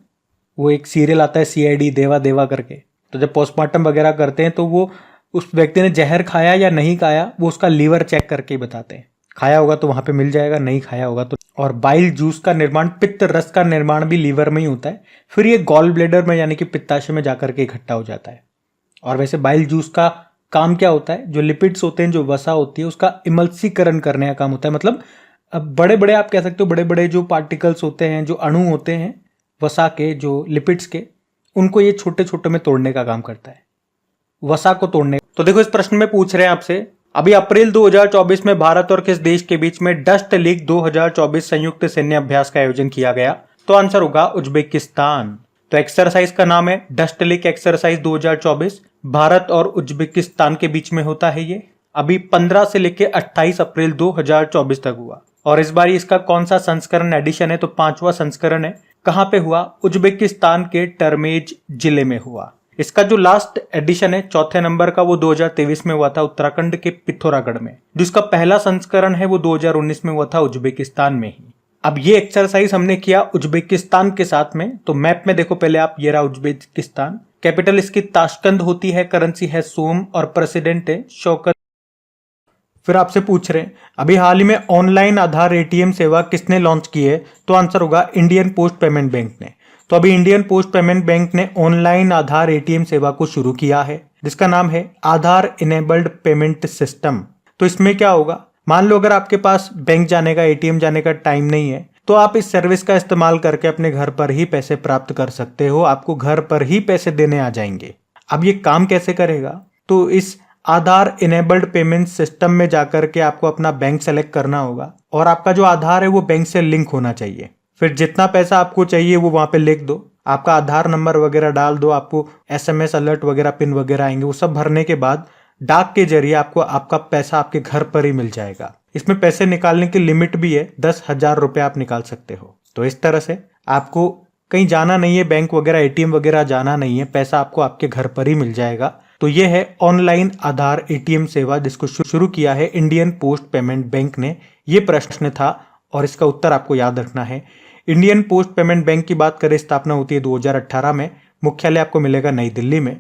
Speaker 1: वो एक सीरियल आता है CID देवा देवा करके, तो जब पोस्टमार्टम वगैरह करते हैं तो वो उस व्यक्ति ने जहर खाया या नहीं खाया वो उसका लीवर चेक करके ही बताते हैं। खाया होगा तो वहां पे मिल जाएगा, नहीं खाया होगा तो। और बाइल जूस का निर्माण, पित्त रस का निर्माण भी लीवर में ही होता है, फिर ये गॉल ब्लेडर में यानी कि पित्ताशय में जाकर के इकट्ठा हो जाता है। और वैसे बाइल जूस का काम क्या होता है, जो लिपिड्स होते हैं, जो वसा होती है, उसका इमल्सीकरण करने का काम होता है। मतलब अब बड़े बड़े, आप कह सकते हो बड़े बड़े जो पार्टिकल्स होते हैं, जो अणु होते हैं वसा के, जो लिपिड्स के, उनको ये छोटे छोटे में तोड़ने का काम करता है, वसा को तोड़ने। तो देखो इस प्रश्न में पूछ रहे हैं आपसे, अभी अप्रैल 2024 में भारत और किस देश के बीच में डस्ट लीग 2024 संयुक्त सैन्य अभ्यास का आयोजन किया गया? तो आंसर होगा उज्बेकिस्तान। तो एक्सरसाइज का नाम है डस्ट लीग एक्सरसाइज 2024, भारत और उज्बेकिस्तान के बीच में होता है ये। अभी 15 से लेकर 28 अप्रैल 2024 तक हुआ। और इस बार इसका कौन सा संस्करण एडिशन है? तो 5वां संस्करण है। कहां पे हुआ? उज्बेकिस्तान के टर्मेज जिले में हुआ। इसका जो लास्ट एडिशन है 4थे नंबर का, वो 2023 में हुआ था उत्तराखंड के पिथौरागढ़ में। जिसका पहला संस्करण है वो 2019 में हुआ था उज्बेकिस्तान में ही। अब ये एक्सरसाइज हमने किया उज्बेकिस्तान के साथ में। तो मैप में देखो पहले आप, ये रहा उज्बेकिस्तान, कैपिटल इसकी ताशकंद होती है, करेंसी है सोम और प्रेसिडेंट है शौकत। फिर आपसे पूछ रहे हैं अभी हाल ही में ऑनलाइन आधार एटीएम सेवा किसने लॉन्च की है? तो आंसर होगा इंडियन पोस्ट पेमेंट बैंक ने। तो अभी इंडियन पोस्ट पेमेंट बैंक ने ऑनलाइन आधार एटीएम सेवा को शुरू किया है, जिसका नाम है आधार इनेबल्ड पेमेंट सिस्टम। तो इसमें क्या होगा, मान लो अगर आपके पास बैंक जाने का, एटीएम जाने का टाइम नहीं है, तो आप इस सर्विस का इस्तेमाल करके अपने घर पर ही पैसे प्राप्त कर सकते हो। आपको घर पर ही पैसे देने आ जाएंगे। अब ये काम कैसे करेगा? तो इस आधार इनेबल्ड पेमेंट सिस्टम में जाकर के आपको अपना बैंक सेलेक्ट करना होगा और आपका जो आधार है वो बैंक से लिंक होना चाहिए। फिर जितना पैसा आपको चाहिए वो वहां पे लिख दो, आपका आधार नंबर वगैरह डाल दो, आपको एसएमएस अलर्ट वगैरह, पिन वगैरह आएंगे। वो सब भरने के बाद डाक के जरिए आपको आपका पैसा आपके घर पर ही मिल जाएगा। इसमें पैसे निकालने की लिमिट भी है, 10,000 रुपये आप निकाल सकते हो। तो इस तरह से आपको कहीं जाना नहीं है, बैंक वगैरह एटीएम वगैरह जाना नहीं है, पैसा आपको आपके घर पर ही मिल जाएगा। तो ये है ऑनलाइन आधार एटीएम सेवा, जिसको शुरू किया है इंडियन पोस्ट पेमेंट बैंक ने। ये प्रश्न था और इसका उत्तर आपको याद रखना है। इंडियन पोस्ट पेमेंट बैंक की बात करें, स्थापना होती है 2018 में, मुख्यालय आपको मिलेगा नई दिल्ली में।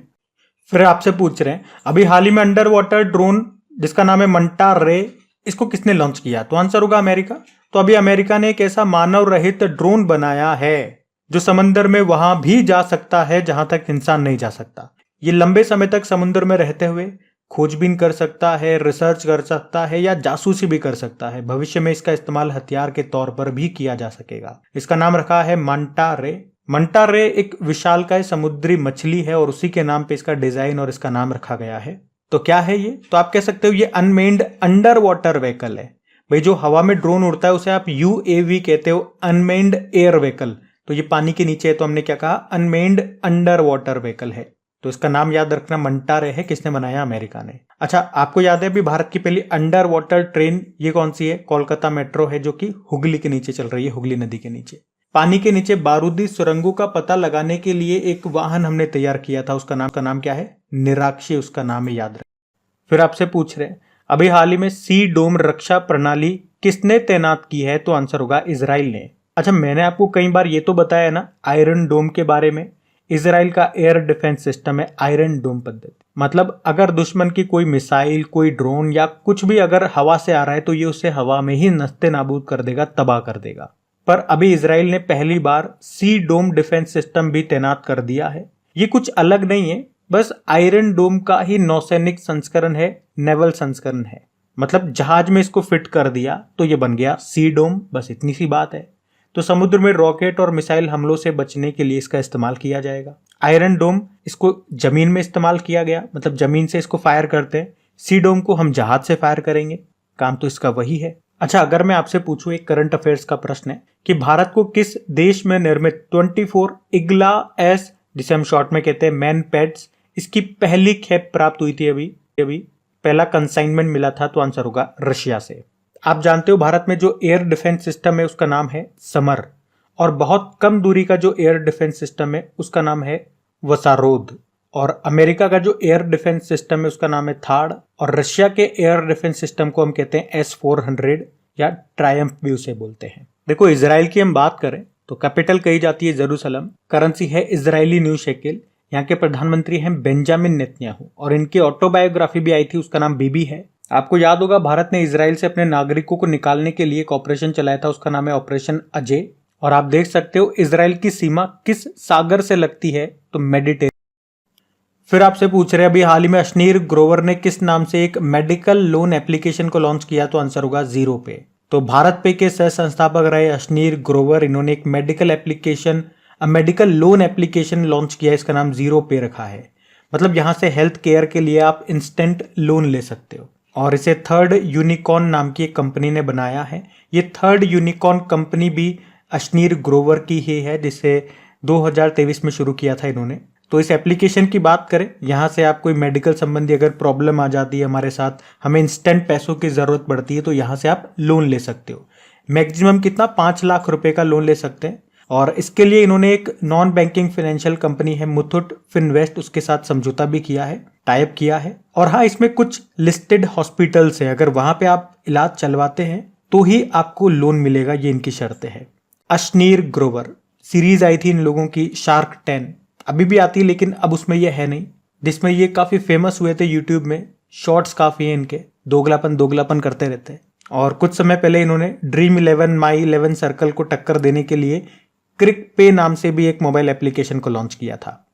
Speaker 1: फिर आपसे पूछ रहे हैं अभी हाल ही में अंडर वाटर ड्रोन जिसका नाम है मंटा रे, इसको किसने लॉन्च किया? तो आंसर होगा अमेरिका। तो अभी अमेरिका ने एक ऐसा मानव रहित ड्रोन बनाया है जो समंदर में वहां भी जा सकता है जहां तक इंसान नहीं जा सकता। ये लंबे समय तक समुद्र में रहते हुए खोजबीन कर सकता है, रिसर्च कर सकता है या जासूसी भी कर सकता है। भविष्य में इसका इस्तेमाल हथियार के तौर पर भी किया जा सकेगा। इसका नाम रखा है मंटा रे। मंटा रे एक विशालकाय समुद्री मछली है और उसी के नाम पे इसका डिजाइन और इसका नाम रखा गया है। तो क्या है ये? तो आप कह सकते हो ये अनमेन्ड अंडर वाटर व्हीकल है। भाई जो हवा में ड्रोन उड़ता है उसे आप यूएवी कहते हो, अनमेन्ड एयर व्हीकल। तो ये पानी के नीचे है, तो हमने क्या कहा, अनमेन्ड अंडर वाटर व्हीकल है। तो इसका नाम याद रखना मंटा रे है। किसने बनाया? अमेरिका ने। अच्छा, आपको याद है अभी भारत की पहली अंडर वाटर ट्रेन ये कौन सी है? कोलकाता मेट्रो है, जो कि हुगली के नीचे चल रही है, हुगली नदी के नीचे। पानी के नीचे बारूदी सुरंगों का पता लगाने के लिए एक वाहन हमने तैयार किया था, उसका नाम क्या है? निराक्षी उसका नाम है, याद रखें। फिर आपसे पूछ रहे हैं अभी हाल ही में सी डोम रक्षा प्रणाली किसने तैनात की है? तो आंसर होगा इजराइल ने। अच्छा, मैंने आपको कई बार ये तो बताया ना आयरन डोम के बारे में। इजराइल का एयर डिफेंस सिस्टम है आयरन डोम पद्धति। मतलब अगर दुश्मन की कोई मिसाइल, कोई ड्रोन या कुछ भी अगर हवा से आ रहा है तो ये उसे हवा में ही नस्ते नाबूद कर देगा, तबाह कर देगा। पर अभी इजराइल ने पहली बार सी डोम डिफेंस सिस्टम भी तैनात कर दिया है। ये कुछ अलग नहीं है, बस आयरन डोम का ही नौसैनिक संस्करण है, नेवल संस्करण है। मतलब जहाज में इसको फिट कर दिया तो ये बन गया सी डोम, बस इतनी सी बात है। तो समुद्र में रॉकेट और मिसाइल हमलों से बचने के लिए इसका इस्तेमाल किया जाएगा। आयरन डोम इसको जमीन में इस्तेमाल किया गया, मतलब जमीन से इसको फायर करते हैं। सी डोम को हम जहाज से फायर करेंगे, काम तो इसका वही है। अच्छा, अगर मैं आपसे पूछूं, एक करंट अफेयर्स का प्रश्न है कि भारत को किस देश में निर्मित 24 इग्ला एस, जिसे हम शॉर्ट में कहते हैं मैन पैड्स, इसकी पहली खेप प्राप्त हुई थी? अभी पहला कंसाइनमेंट मिला था। तो आंसर होगा रशिया से। आप जानते हो भारत में जो एयर डिफेंस सिस्टम है उसका नाम है समर, और बहुत कम दूरी का जो एयर डिफेंस सिस्टम है उसका नाम है वसारोद। और अमेरिका का जो एयर डिफेंस सिस्टम है उसका नाम है थाड, और रशिया के एयर डिफेंस सिस्टम को हम कहते हैं S-400 या ट्रायम्फ भी उसे बोलते हैं। देखो, इजराइल की हम बात करें तो कैपिटल कही जाती है जेरूसलम, करेंसी है इजरायली न्यू शेकेल, यहाँ के प्रधानमंत्री हैं बेंजामिन नेतन्याहू, और इनकी ऑटोबायोग्राफी भी आई थी, उसका नाम बीबी है। आपको याद होगा भारत ने इजराइल से अपने नागरिकों को निकालने के लिए एक ऑपरेशन चलाया था, उसका नाम है ऑपरेशन अजय। और आप देख सकते हो इजराइल की सीमा किस सागर से लगती है, तो मेडिटेरियन। फिर आपसे पूछ रहे हैं अभी हाल ही में अश्नीर ग्रोवर ने किस नाम से एक मेडिकल लोन एप्लीकेशन को लॉन्च किया, तो आंसर होगा जीरो पे। तो भारत पे के सह संस्थापक रहे अश्नीर ग्रोवर, इन्होंने एक मेडिकल लोन एप्लीकेशन लॉन्च किया, इसका नाम जीरो पे रखा है। मतलब यहां से हेल्थ केयर के लिए आप इंस्टेंट लोन ले सकते हो। और इसे थर्ड यूनिकॉर्न नाम की एक कंपनी ने बनाया है। ये थर्ड यूनिकॉर्न कंपनी भी अश्नीर ग्रोवर की ही है, जिसे 2023 में शुरू किया था इन्होंने। तो इस एप्लीकेशन की बात करें, यहाँ से आप कोई मेडिकल संबंधी अगर प्रॉब्लम आ जाती है हमारे साथ, हमें इंस्टेंट पैसों की ज़रूरत पड़ती है, तो यहाँ से आप लोन ले सकते हो। मैक्सिमम कितना, 5 लाख रुपए का लोन ले सकते हैं। और इसके लिए इन्होंने एक नॉन बैंकिंग फाइनेंशियल कंपनी है मुथूट फिनवेस्ट, उसके साथ समझौता भी किया है, टाइप किया है। और हाँ, इसमें कुछ लिस्टेड हॉस्पिटल्स हैं, अगर वहां पे आप इलाज चलवाते हैं तो ही आपको लोन मिलेगा, ये इनकी शर्तें हैं। अश्नीर ग्रोवर सीरीज आई थी इन लोगों की शार्क 10, अभी भी आती है लेकिन अब उसमें ये है नहीं, जिसमें ये काफी फेमस हुए थे यूट्यूब में। शॉर्ट्स काफी हैं इनके, दोगलापन करते रहते हैं। और कुछ समय पहले इन्होंने ड्रीम 11 माई 11 सर्कल को टक्कर देने के लिए क्रिक पे नाम से भी एक मोबाइल एप्लीकेशन को लॉन्च किया था।